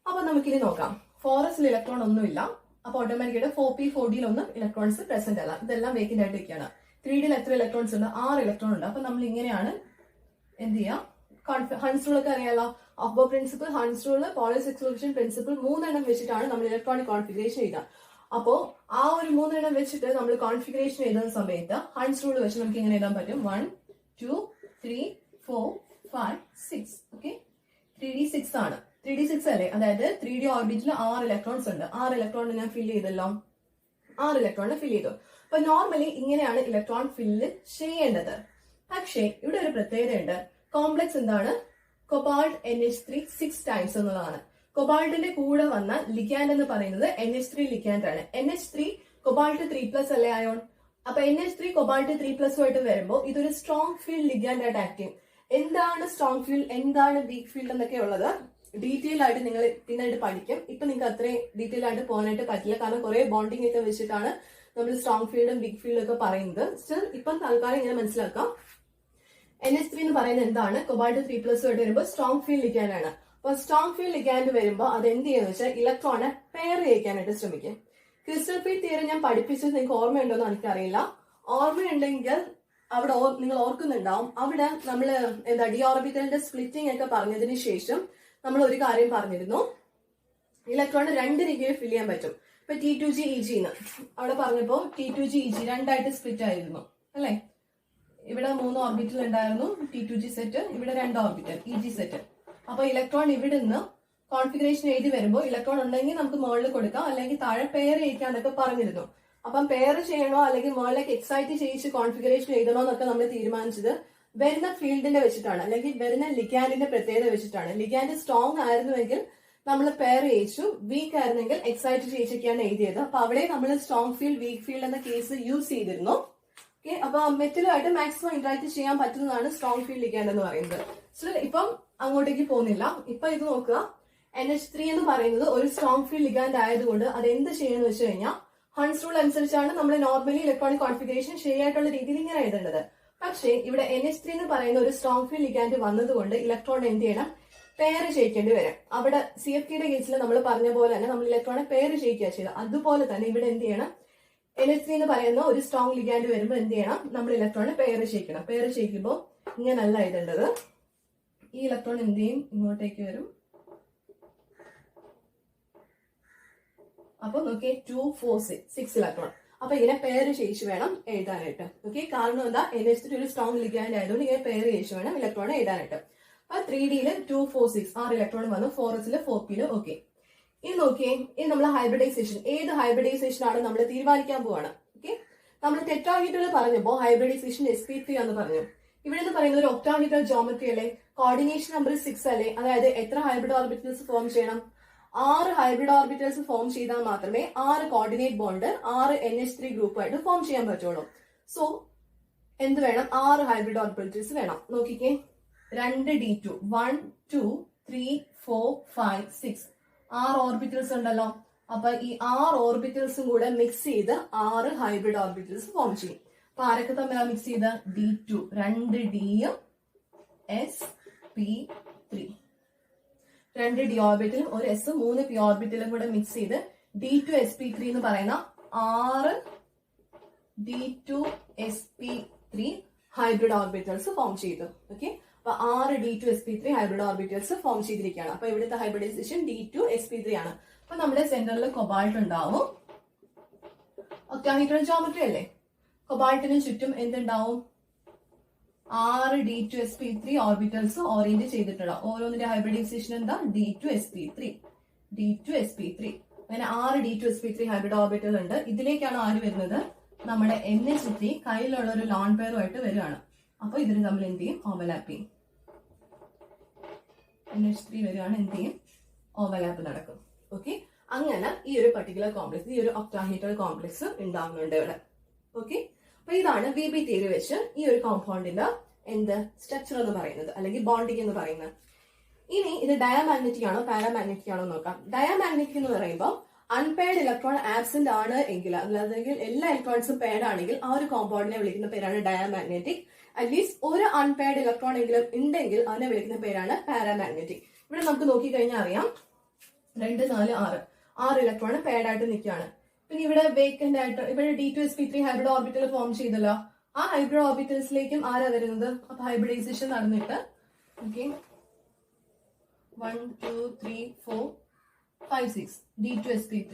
അപ്പൊ നമുക്കിനി നോക്കാം. 4s ഇലക്ട്രോൺ ഒന്നുമില്ല. അപ്പൊ ഓട്ടോമാറ്റിക്കായിട്ട് 4p 4d ഒന്നും ഇലക്ട്രോൺസ് പ്രസന്റ് അല്ല. ഇതെല്ലാം വേക്കന്റ് ആയിട്ട് ഇരിക്കുകയാണ്. 3d എത്ര ഇലക്ട്രോൺസ് ഉണ്ട്? 6 ഇലക്ട്രോൺ ഉണ്ട്. അപ്പൊ നമ്മൾ ഇങ്ങനെയാണ് എന്ത് ചെയ്യാം? ഹൺസ് റൂൾ ഒക്കെ അറിയാലോ. Aufbau principle, Hund's rule, Pauli's exclusion principle 3 എണ്ണം വെച്ചിട്ടാണ് നമ്മൾ ഇലക്ട്രോണിക് കോൺഫിഗറേഷൻ ചെയ്യുക. അപ്പോ ആ ഒരു 3 എണ്ണം വെച്ചിട്ട് നമ്മൾ കോൺഫിഗറേഷൻ എഴുതുന്ന സമയത്ത് ഹൺസ് റൂൾ വെച്ച് നമുക്ക് ഇങ്ങനെ എഴുതാൻ പറ്റും. 1 2 3 4 5 6. ഓക്കെ, 3d 6 ആണ്. 3d 6 അല്ലേ? അതായത് 3d ഓർബിറ്റിൽ 6 ഇലക്ട്രോൺസ് ഉണ്ട്. 6 ഇലക്ട്രോൺ ഞാൻ ഫില്ല് ചെയ്തല്ലോ. 6 ഇലക്ട്രോൺ ഫില്ല് ചെയ്തു. അപ്പൊ നോർമലി ഇങ്ങനെയാണ് ഇലക്ട്രോൺ ഫില്ല് ചെയ്യേണ്ടത്. പക്ഷേ ഇവിടെ ഒരു പ്രത്യേകതയുണ്ട്. കോംപ്ലക്സ് എന്താണ്? കൊബാൾട്ട് NH3 6 ടൈംസ് എന്നുള്ളതാണ്. കൊബാൾട്ടിന്റെ കൂടെ വന്ന ലിഗാൻഡ് എന്ന് പറയുന്നത് NH3 ലിഗാൻഡ് ആണ്. NH3 കൊബാൾട്ട് 3+ അല്ലേ അയോൺ? അപ്പൊ NH3 കൊബാൾട്ട് 3+ ആയിട്ട് വരുമ്പോൾ ഇതൊരു സ്ട്രോങ് ഫീൽഡ് ലിഗാൻഡ് ആയിട്ട് ആക്ട് ചെയ്യും. എന്താണ് സ്ട്രോങ് ഫീൽഡ്, എന്താണ് വീക്ക് ഫീൽഡ് എന്നൊക്കെ ഉള്ളത് ഡീറ്റെയിൽ ആയിട്ട് നിങ്ങൾ പിന്നീട് പഠിക്കും. ഇപ്പൊ നിങ്ങൾക്ക് അത്രയും ഡീറ്റെയിൽ ആയിട്ട് പോകാനായിട്ട് പറ്റില്ല, കാരണം കുറെ ബോണ്ടിങ് ഒക്കെ വെച്ചിട്ടാണ് നമ്മൾ സ്ട്രോങ് ഫീൽഡും വീക്ക് ഫീൽഡും ഒക്കെ പറയുന്നത്. സ്റ്റിൽ ഇപ്പം തൽക്കാലം ഇങ്ങനെ മനസ്സിലാക്കാം. NH3 എന്ന് പറയുന്നത് എന്താണ്? കൊബാൾട്ട് 3+ ആയിട്ട് വരുമ്പോൾ സ്ട്രോങ് ഫീൽഡ് ലിഗാൻഡ് ആണ്. അപ്പൊ സ്ട്രോങ് ഫീൽഡ് ലിഗാൻഡ് വരുമ്പോൾ അത് എന്ത് ചെയ്യുന്ന വെച്ചാൽ ഇലക്ട്രോണെ പെയർ ചെയ്യിക്കാനായിട്ട് ശ്രമിക്കും. ക്രിസ്റ്റൽ ഫീൽഡ് തിയറി ഞാൻ പഠിപ്പിച്ചത് നിങ്ങൾക്ക് ഓർമ്മയുണ്ടോ എന്ന് എനിക്കറിയില്ല. ഓർമ്മയുണ്ടെങ്കിൽ അവിടെ നിങ്ങൾ ഓർക്കുന്നുണ്ടാവും. അവിടെ നമ്മൾ ഡി ഓർബിറ്റലിന്റെ സ്പ്ലിറ്റിംഗ് ഒക്കെ പറഞ്ഞതിന് ശേഷം നമ്മൾ ഒരു കാര്യം പറഞ്ഞിരുന്നു. ഇലക്ട്രോണ് 2 രീതിയിൽ ഫിൽ ചെയ്യാൻ പറ്റും. ഇപ്പൊ T2g EG എന്ന് അവിടെ പറഞ്ഞപ്പോ T2g EG രണ്ടായിട്ട് സ്പ്ലിറ്റ് ആയിരുന്നു അല്ലെ? ഇവിടെ 3 ഓർബിറ്റൽ ഉണ്ടായിരുന്നു T2g സെറ്റ്, ഇവിടെ 2 ഓർബിറ്റൽ EG സെറ്റ്. അപ്പൊ ഇലക്ട്രോൺ ഇവിടെ നിന്ന് കോൺഫിഗറേഷൻ എഴുതി വരുമ്പോൾ ഇലക്ട്രോൺ ഉണ്ടെങ്കിൽ നമുക്ക് മുകളിൽ കൊടുക്കാം, അല്ലെങ്കിൽ താഴെ പെയർ ചെയ്യിക്കാന്നൊക്കെ പറഞ്ഞിരുന്നു. അപ്പം പെയർ ചെയ്യണോ അല്ലെങ്കിൽ മുകളിലേക്ക് എക്സൈറ്റ് ചെയ്യിച്ച് കോൺഫിഗറേഷൻ എഴുതണോ എന്നൊക്കെ നമ്മൾ തീരുമാനിച്ചത് വരുന്ന ഫീൽഡിന്റെ വെച്ചിട്ടാണ്, അല്ലെങ്കിൽ വരുന്ന ലിഗാൻഡിന്റെ പ്രത്യേകത വെച്ചിട്ടാണ്. ലിഗാൻഡ് സ്ട്രോങ് ആയിരുന്നുവെങ്കിൽ നമ്മൾ പെയർ ചെയ്യിച്ചു, വീക്ക് ആയിരുന്നെങ്കിൽ എക്സൈറ്റ് ചെയ്യിച്ചൊക്കെയാണ് എഴുതിയത്. അപ്പൊ അവിടെ നമ്മൾ സ്ട്രോങ് ഫീൽഡ് വീക്ക് ഫീൽഡ് എന്ന കേസ് യൂസ് ചെയ്തിരുന്നു. ഓക്കെ, അപ്പൊ മെറ്റലുമായിട്ട് മാക്സിമം ഇന്ററാക്ട് ചെയ്യാൻ പറ്റുന്നതാണ് സ്ട്രോങ് ഫീൽഡ് ലിഗാൻഡ് എന്ന് പറയുന്നത്. സോ ഇപ്പം അങ്ങോട്ടേക്ക് പോകുന്നില്ല. ഇപ്പൊ ഇത് നോക്കുക, NH3 എന്ന് പറയുന്നത് ഒരു സ്ട്രോങ് ഫീൽഡ് ലിഗാൻഡ് ആയതുകൊണ്ട് അത് എന്ത് ചെയ്യുമെന്ന് വെച്ച് കഴിഞ്ഞാൽ ഹൺസ് റൂൾ അനുസരിച്ചാണ് നമ്മൾ നോർമലി ഇലക്ട്രോണിക് കോൺഫിഗറേഷൻ ശരിയായിട്ടുള്ള രീതിയിൽ ഇങ്ങനെ എഴുതേണ്ടത്. പക്ഷേ ഇവിടെ NH3 എന്ന് പറയുന്ന ഒരു സ്ട്രോങ് ഫീൽഡ് ലിഗാൻഡ് വന്നതുകൊണ്ട് ഇലക്ട്രോൺ എന്ത് ചെയ്യണം? പെയർ ചെയ്യിക്കേണ്ടി വരും. അവിടെ CFTയുടെ കേസിൽ നമ്മൾ പറഞ്ഞ പോലെ തന്നെ നമ്മൾ ഇലക്ട്രോണെ പെയർ ചെയ്യിക്കുക ചെയ്തത്. അതുപോലെ തന്നെ ഇവിടെ എന്ത് ചെയ്യണം? NH3 എന്ന് പറയുന്ന ഒരു സ്ട്രോങ് ലിഗാൻഡ് വരുമ്പോൾ എന്ത് ചെയ്യണം? നമ്മൾ ഇലക്ട്രോണെ പെയർ ചെയ്യിക്കണം. പെയർ ചെയ്യിക്കുമ്പോൾ ഇങ്ങനല്ല എഴുതേണ്ടത്. ഈ ഇലക്ട്രോൺ എന്ത് ചെയ്യും? ഇങ്ങോട്ടേക്ക് വരും. അപ്പൊ നോക്കിയേ 2 4 6 ഇലക്ട്രോൺ. അപ്പൊ ഇങ്ങനെ പെയർ ചെയ്യിച്ച് വേണം എഴുതാനായിട്ട്. ഓക്കെ, കാരണം എന്താ? NH3 ഒരു സ്ട്രോങ് ലിഗാൻഡ് ആയതുകൊണ്ട് ഇങ്ങനെ പെയർ ചെയ്യിച്ച് വേണം ഇലക്ട്രോൺ എഴുതാനായിട്ട്. അപ്പൊ 3Dയിൽ 2 4 6 6 ഇലക്ട്രോൺ വന്നു, 4s 4p. ഓക്കെ, ഇനി നോക്കിയേ, ഇനി നമ്മൾ ഹൈബ്രിഡൈസേഷൻ, ഏത് ഹൈബ്രിഡൈസേഷൻ ആണ് നമ്മൾ തീരുമാനിക്കാൻ പോവാണ്. ഓക്കെ, നമ്മൾ ടെട്രാഹീഡ്രൽ പറഞ്ഞപ്പോൾ ഹൈബ്രിഡൈസേഷൻ sp3 എന്ന് പറഞ്ഞു. ഇവിടെ നിന്ന് പറയുന്ന ഒരു ഒക്ടാഹീഡ്രൽ ജോമെട്രി അല്ലേ? കോർഡിനേഷൻ നമ്പർ 6 അല്ലേ? അതായത് എത്ര ഹൈബ്രിഡ് ഓർബിറ്റൽസ് ഫോം ചെയ്യണം? 6 ഹൈബ്രിഡ് ഓർബിറ്റൽസ് ഫോം ചെയ്താൽ മാത്രമേ 6 കോർഡിനേറ്റ് ബോണ്ട് 6 NH3 ഗ്രൂപ്പായിട്ട് ഫോം ചെയ്യാൻ പറ്റുള്ളൂ. സോ എന്ത് വേണം? 6 ഹൈബ്രിഡ് ഓർബിറ്റൽസ് വേണം. നോക്കിക്കേ, 2d2 1 2 3 4 5 6 6 ഓർബിറ്റൽസ് ഉണ്ടല്ലോ. അപ്പൊ ഈ 6 ഓർബിറ്റൽസും കൂടെ മിക്സ് ചെയ്ത് 6 ഹൈബ്രിഡ് ഓർബിറ്റൽസ് ഫോം ചെയ്യും. അപ്പൊ ആരൊക്കെ തമ്മിലാണ് മിക്സ് ചെയ്ത്? D2 2dയും sp3 2d ഓർബിറ്റലും ഒരു s 3p ഓർബിറ്റലും കൂടെ മിക്സ് ചെയ്ത് D2sp3 എന്ന് പറയുന്ന 6 D2sp3 ഹൈബ്രിഡ് ഓർബിറ്റൽസ് ഫോം ചെയ്തു. ഓക്കെ, അപ്പൊ 6 D2sp3 ഹൈബ്രിഡ് ഓർബിറ്റൽസ് ഫോം ചെയ്തിരിക്കുകയാണ്. അപ്പൊ ഇവിടുത്തെ ഹൈബ്രിഡൈസേഷൻ D2sp3 ആണ്. അപ്പൊ നമ്മുടെ സെന്ററിൽ കൊബാൾട്ട് ഉണ്ടാവും. ഒക്ടാഹീഡ്രൽ ജോമെട്രി അല്ലേ? കൊബാൾട്ടിന് ചുറ്റും എന്തുണ്ടാവും? 6 D2sp3 ഓർബിറ്റൽസ് ഓറിയന്റ് ചെയ്തിട്ടുള്ള ഓരോന്നിന്റെ ഹൈബ്രിഡൈസേഷൻ എന്താ? D2sp3 അങ്ങനെ 6 D2sp3 ഹൈബ്രിഡ് ഓർബിറ്റൽ ഉണ്ട്. ഇതിലേക്കാണ് ആര് വരുന്നത്? നമ്മുടെ NH3 കയ്യിലുള്ള ഒരു ലോൺ പെയറുമായിട്ട് വരികയാണ്. അപ്പൊ ഇതിന് തമ്മിൽ എന്ത് ചെയ്യും? ഓവർലാപ്പ് ചെയ്യും. NH3 വരികയാണ്, എന്ത് ചെയ്യും? ഓവർലാപ്പ് നടക്കും. ഓക്കെ, അങ്ങനെ ഈ ഒരു പർട്ടിക്കുലർ കോംപ്ലക്സ്, ഈ ഒരു ഒക്ടാഹീഡ്രൽ കോംപ്ലക്സ് ഉണ്ടാകുന്നുണ്ട് ഇവിടെ. ഓക്കെ, അപ്പൊ ഇതാണ് VB തിയറി വെച്ച് ഈ ഒരു കോമ്പൗണ്ടിന്റെ എന്ത് സ്ട്രക്ചർ എന്ന് പറയുന്നത്, അല്ലെങ്കിൽ ബോണ്ടിങ് എന്ന് പറയുന്നത്. ഇനി ഇത് ഡയാമാഗ്നറ്റിക് ആണോ പാരാമാഗ്നറ്റിക് ആണോ നോക്കാം. ഡയാമാഗ്നറ്റിക് എന്ന് പറയുമ്പോൾ അൺപെയർഡ് ഇലക്ട്രോൺ ആബ്സെന്റ് ആണ് എങ്കിൽ, അല്ലാതെങ്കിൽ എല്ലാ ഇലക്ട്രോൺസും പെയർഡ് ആണെങ്കിൽ ആ ഒരു കോമ്പൗണ്ടിനെ വിളിക്കുന്ന പേരാണ് ഡയാമാഗ്നറ്റിക്. അറ്റ്ലീസ്റ്റ് ഒരു അൺപെയർഡ് ഇലക്ട്രോൺ എങ്കിലും ഉണ്ടെങ്കിൽ അതിനെ വിളിക്കുന്ന പേരാണ് പാരാമാഗ്നറ്റിക്. ഇവിടെ നമുക്ക് നോക്കിക്കഴിഞ്ഞാൽ അറിയാം 2 4 6 ഇലക്ട്രോൺ പെയർഡ് ആയിട്ട് നിൽക്കുകയാണ്. പിന്നെ ഇവിടെ വേക്കന്റ് ആയിട്ട് ഇവിടെ D2sp3 ഹൈബ്രിഡ് ഓർബിറ്റൽ ഫോം ചെയ്തല്ലോ. ആ ഹൈബ്രിഡ് ഓർബിറ്റൽസിലേക്കും ആരാ വരുന്നത്? അപ്പൊ ഹൈബ്രിഡൈസേഷൻ നടന്നിട്ട് ഓക്കെ 1 2 3 4 5 6 D2sp3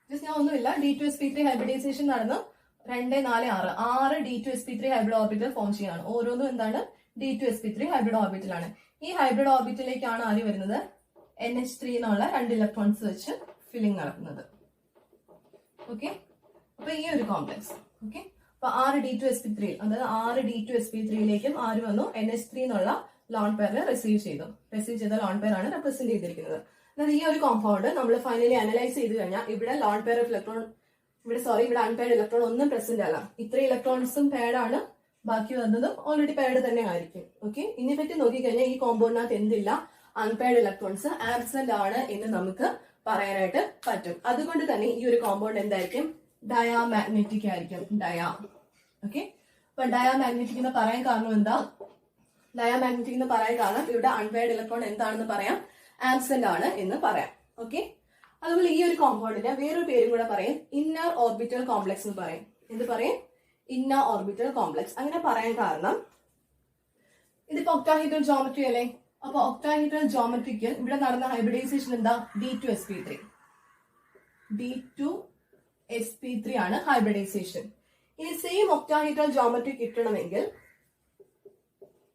ജസ്റ്റ് ഞാൻ ഒന്നുമില്ല, D2sp3 ഹൈബ്രിഡൈസേഷൻ നടന്ന് 2 4 6 D2sp3 ഹൈബ്രിഡ് ഓർബിറ്റൽ ഫോം ചെയ്യാണ്. ഓരോന്നും എന്താണ്? D2sp3 ഹൈബ്രിഡ് ഓർബിറ്റൽ ആണ്. ഈ ഹൈബ്രിഡ് ഓർബിറ്റലിലേക്കാണ് ആര് വരുന്നത്? NH3 എന്നുള്ള 2 ഇലക്ട്രോൺസ് വെച്ച് ഫില്ലിംഗ് നടക്കുന്നത്. ഓക്കെ, അപ്പൊ ഈ ഒരു കോംപ്ലക്സ്. ഓക്കെ, അപ്പൊ 6 D2sp3 അതായത് 6 D2sp3യിലേക്കും ആര് വന്നു? NH3 എന്നുള്ള ലോൺ പെയറിനെ റിസീവ് ചെയ്ത ലോൺ പെയർ ആണ് റെപ്രസെന്റ് ചെയ്തിരിക്കുന്നത്. അതായത് ഈ ഒരു കോമ്പൗണ്ട് നമ്മൾ ഫൈനലി അനലൈസ് ചെയ്ത് കഴിഞ്ഞാൽ ഇവിടെ ലോൺ പെയർ ഓഫ് ഇലക്ട്രോൺ ഇവിടെ അൺപെയർഡ് ഇലക്ട്രോൺ ഒന്നും പ്രസന്റ് അല്ല. ഇത്ര ഇലക്ട്രോൺസും പെയർഡ് ആണ്, ബാക്കി വന്നതും ഓൾറെഡി പെയർഡ് തന്നെ ആയിരിക്കും. ഓക്കെ, ഇതിനെപ്പറ്റി നോക്കിക്കഴിഞ്ഞാൽ ഈ കോമ്പൗണ്ടിനകത്ത് എന്തില്ല? അൺപെയർഡ് ഇലക്ട്രോൺസ് ആബ്സെന്റ് ആണ് എന്ന് നമുക്ക് പറയാനായിട്ട് പറ്റും. അതുകൊണ്ട് തന്നെ ഈ ഒരു കോമ്പൗണ്ട് എന്തായിരിക്കും? ഡയാമാഗ്നറ്റിക് ആയിരിക്കും. ഓക്കെ, അപ്പൊ ഡയാമാഗ്നറ്റിക് എന്ന് പറയാൻ കാരണം എന്താ? ഡയാമാഗ്നറ്റിക് എന്ന് പറയാൻ കാരണം ഇവിടെ അൺപെയർഡ് ഇലക്ട്രോൺ എന്താണെന്ന് പറയാം? ആബ്സെന്റ് ആണ് എന്ന് പറയാം. ഓക്കെ, അതുപോലെ ഈ ഒരു കോമ്പൗണ്ടിന് വേറൊരു പേരും കൂടെ പറയും, ഇന്നർ ഓർബിറ്റൽ കോംപ്ലക്സ് എന്ന് പറയും. എന്ത് പറയും? Inner orbital complex. അങ്ങനെ പറയാൻ കാരണം ഇതിപ്പോ ഒക്ടാഹീഡ്രൽ ജോമെട്രി അല്ലേ? അപ്പൊ ഒക്ടാഹീഡ്രൽ ജോമെട്രിക്ക് ഇവിടെ നടന്ന ഹൈബ്രിഡൈസേഷൻ എന്താ? D2sp3 ആണ് ഹൈബ്രിഡൈസേഷൻ. ഇനി സെയിം ഒക്ടാഹീഡ്രൽ ജോമെട്രി കിട്ടണമെങ്കിൽ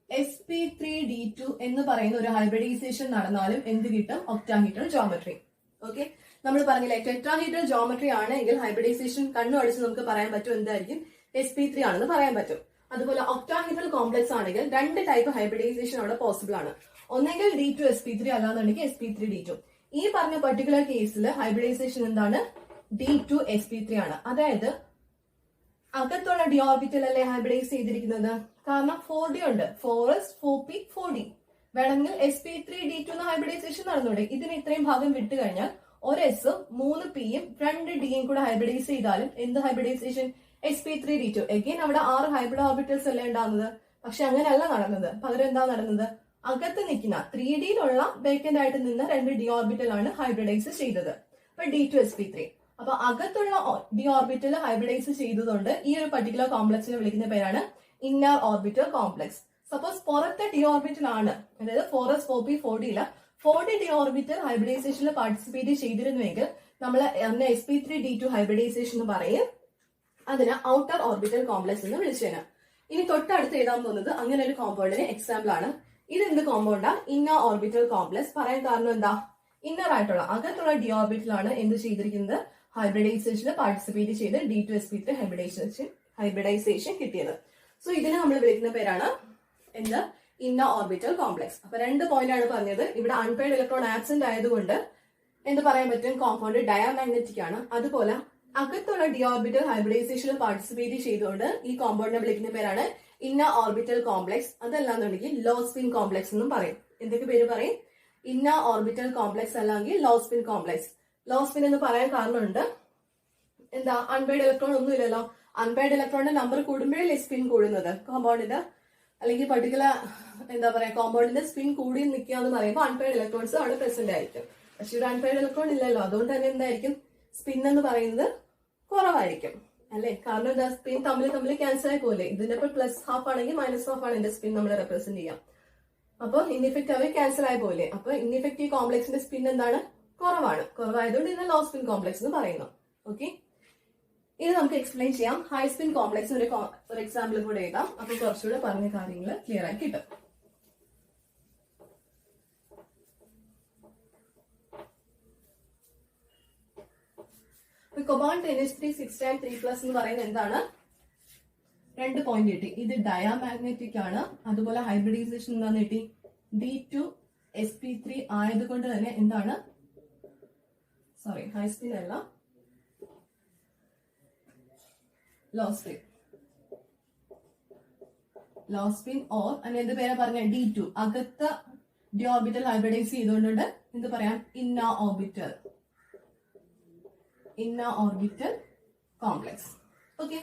sp3d2 എന്ന് പറയുന്ന ഒരു ഹൈബ്രിഡൈസേഷൻ നടന്നാലും എന്ത് കിട്ടും? Octahedral geometry. ഓക്കെ, നമ്മൾ പറഞ്ഞില്ലേ ടെട്രാഹീഡ്രൽ ജോമെട്രി ആണെങ്കിൽ ഹൈബ്രിഡൈസേഷൻ കണ്ണു അടിച്ച് നമുക്ക് പറയാൻ പറ്റും എന്തായിരിക്കും? sp3 ആണെന്ന് പറയാൻ പറ്റും. അതുപോലെ ഒക്ടാഹീഡ്രൽ കോംപ്ലക്സ് ആണെങ്കിൽ 2 ടൈപ്പ് ഹൈബ്രിഡൈസേഷൻ അവിടെ പോസിബിൾ ആണ്. ഒന്നെങ്കിൽ D2sp3 അല്ലാന്നുണ്ടെങ്കിൽ sp3d2. ഈ പറഞ്ഞ പെർട്ടിക്കുലർ കേസിൽ ഹൈബ്രിഡൈസേഷൻ എന്താണ്? D2sp3 ആണ്. അതായത് അകത്തുള്ള ഡി ഓർബിറ്റൽ അല്ലേ ഹൈബ്രിഡൈസ് ചെയ്തിരിക്കുന്നത്? കാരണം 4d ഉണ്ട്, 4s 4p 4d. വേണമെങ്കിൽ sp3d2 എന്ന ഹൈബ്രിഡൈസേഷൻ നടന്നൂടെ? ഇതിന് ഇത്രയും ഭാഗം വിട്ടു കഴിഞ്ഞാൽ ഒരു s 3pയും 2dയും കൂടെ ഹൈബ്രിഡൈസ് ചെയ്താലും എന്ത് ഹൈബ്രിഡൈസേഷൻ? sp3d2. എഗെയിൻ അവിടെ 6 ഹൈബ്രിഡ് ഓർബിറ്റൽസ് അല്ലേ ഉണ്ടാകുന്നത്. പക്ഷെ അങ്ങനെയല്ല നടന്നത്. പകരം എന്താ നടന്നത്? അകത്ത് നിൽക്കുന്ന 3dയിലുള്ള വേക്കന്റ് ആയിട്ട് നിന്ന 2d ഓർബിറ്റൽ ആണ് ഹൈബ്രിഡൈസ് ചെയ്തത്. അപ്പൊ D2sp3. അപ്പൊ അകത്തുള്ള ഡി ഓർബിറ്റൽ ഹൈബ്രിഡൈസ് ചെയ്തതുകൊണ്ട് ഈ ഒരു പർട്ടിക്കുലർ കോംപ്ലക്സിനെ വിളിക്കുന്ന പേരാണ് ഇന്നർ ഓർബിറ്റൽ കോംപ്ലക്സ്. സപ്പോസ് പുറത്തെ ഡി ഓർബിറ്റൽ ആണ്, അതായത് 4s 4p 4d 4d D orbital ഹൈബ്രിഡൈസേഷനിൽ പാർട്ടിസിപ്പേറ്റ് ചെയ്തിരുന്നുവെങ്കിൽ നമ്മൾ sp3d2 ഹൈബ്രിഡൈസേഷൻ എന്ന് പറയും. അതിന് ഔട്ടർ ഓർബിറ്റൽ കോംപ്ലക്സ് എന്ന് വിളിച്ചേന്. ഇനി തൊട്ടടുത്ത് എഴുതാൻ പോകുന്നത് അങ്ങനെ ഒരു കോമ്പൗണ്ടിന് എക്സാമ്പിൾ ആണ്. ഇത് എന്ത് കോമ്പൗണ്ടാ? Inner orbital complex. പറയാൻ കാരണം എന്താ? ഇന്നർ ആയിട്ടുള്ള അകത്തുള്ള ഡി ഓർബിറ്റൽ ആണ് എന്ത് ചെയ്തിരിക്കുന്നത്? ഹൈബ്രിഡൈസേഷനിൽ പാർട്ടിസിപ്പേറ്റ് ചെയ്ത് D2sp3 ഹൈബ്രിഡൈസേഷൻ കിട്ടിയത്. സോ ഇതിനെ നമ്മൾ വിളിക്കുന്ന പേരാണ് എന്ത്? Inner orbital complex. അപ്പൊ 2 പോയിന്റ് ആണ് പറഞ്ഞത്. ഇവിടെ അൺപെയർഡ് ഇലക്ട്രോൺ ആബ്സെന്റ് ആയതുകൊണ്ട് എന്ത് പറയാൻ പറ്റും? കോമ്പൗണ്ട് ഡയാമാഗ്നറ്റിക് ആണ്. അതുപോലെ അകത്തുള്ള ഡി ഓർബിറ്റൽ ഹൈബ്രിഡൈസേഷനിൽ പാർട്ടിസിപ്പേറ്റ് ചെയ്തുകൊണ്ട് ഈ കോമ്പൗണ്ടിനെ വിളിക്കുന്ന പേരാണ് ഇന്നർ ഓർബിറ്റൽ കോംപ്ലക്സ്, അതല്ലാന്നുണ്ടെങ്കിൽ ലോ സ്പിൻ കോംപ്ലക്സ് എന്നും പറയും. എന്തൊക്കെ പേര് പറയും? ഇന്നർ ഓർബിറ്റൽ കോംപ്ലക്സ് അല്ലെങ്കിൽ low spin complex. Low spin എന്ന് പറയാൻ കാരണമുണ്ട്, എന്താ, അൺപെയർഡ് ഇലക്ട്രോൺ ഒന്നും ഇല്ലല്ലോ. അൺപെയർഡ് ഇലക്ട്രോണിന്റെ നമ്പർ കൂടുമ്പോഴേ സ്പിൻ കൂടുന്നത്. കോമ്പൗണ്ടിന്റെ അല്ലെങ്കിൽ പർട്ടിക്കുലർ എന്താ പറയാ കോമ്പൗണ്ടിന്റെ സ്പിൻ കൂടി നിൽക്കുക എന്ന് പറയുമ്പോൾ അൺപെയർഡ് ഇലക്ട്രോൺസ് അവിടെ പ്രസന്റ് ആയിരിക്കും. പക്ഷെ ഒരു അൺപെയർഡ് ഇലക്ട്രോൺ ഇല്ലല്ലോ, അതുകൊണ്ട് തന്നെ എന്തായിരിക്കും സ്പിൻ എന്ന് പറയുന്നത് കുറവായിരിക്കും അല്ലെ. കാരണം എന്താ, സ്പിൻ തമ്മിൽ ക്യാൻസൽ ആയി പോലെ. ഇതിന്റെ ഇപ്പോൾ പ്ലസ് ഹാഫ് ആണെങ്കിൽ മൈനസ് ഹാഫ് ആണ് എന്റെ സ്പിൻ നമ്മൾ റെപ്രസെന്റ് ചെയ്യാം. അപ്പൊ ഇൻഇഫക്റ്റ് അവർ ക്യാൻസൽ ആയ പോലെ. അപ്പൊ ഇൻഇഫക്റ്റീവ് കോംപ്ലക്സിന്റെ സ്പിൻ എന്താണ്, കുറവായതുകൊണ്ട് ഇതിനെ ലോ സ്പിൻ കോംപ്ലക്സ് എന്ന് പറയുന്നു. ഓക്കെ, ഇത് നമുക്ക് എക്സ്പ്ലെയിൻ ചെയ്യാം. ഹൈ സ്പിൻ കോംപ്ലക്സ് ഒരു എക്സാമ്പിൾ കൂടെ എഴുതാം. അപ്പൊ കുറച്ചുകൂടെ പറഞ്ഞ കാര്യങ്ങൾ ക്ലിയർ ആയി കിട്ടും. കൊബാൾട്ട് NH3 6 times 3+ എന്ന് പറയുന്നത് എന്താണ്, 2 പോയിന്റ് കിട്ടി. ഇത് ഡയാമാഗ്നറ്റിക് ആണ്. അതുപോലെ ഹൈബ്രിഡൈസേഷൻ എന്താന്ന് കിട്ടി, D2sp3 ആയതുകൊണ്ട് തന്നെ എന്താണ്, സോറി ഹൈ സ്പിൻ അല്ല, ലോ സ്പിൻ ഓർ എന്ത് പേരാ പറഞ്ഞ, D2 അകത്ത ഡി ഓർബിറ്റൽ ഹൈബ്രിഡൈസ് ചെയ്തുകൊണ്ട് എന്ത് പറയാം, ഇന്നർ ഓർബിറ്റൽ കോംപ്ലക്സ്. ഓക്കെ,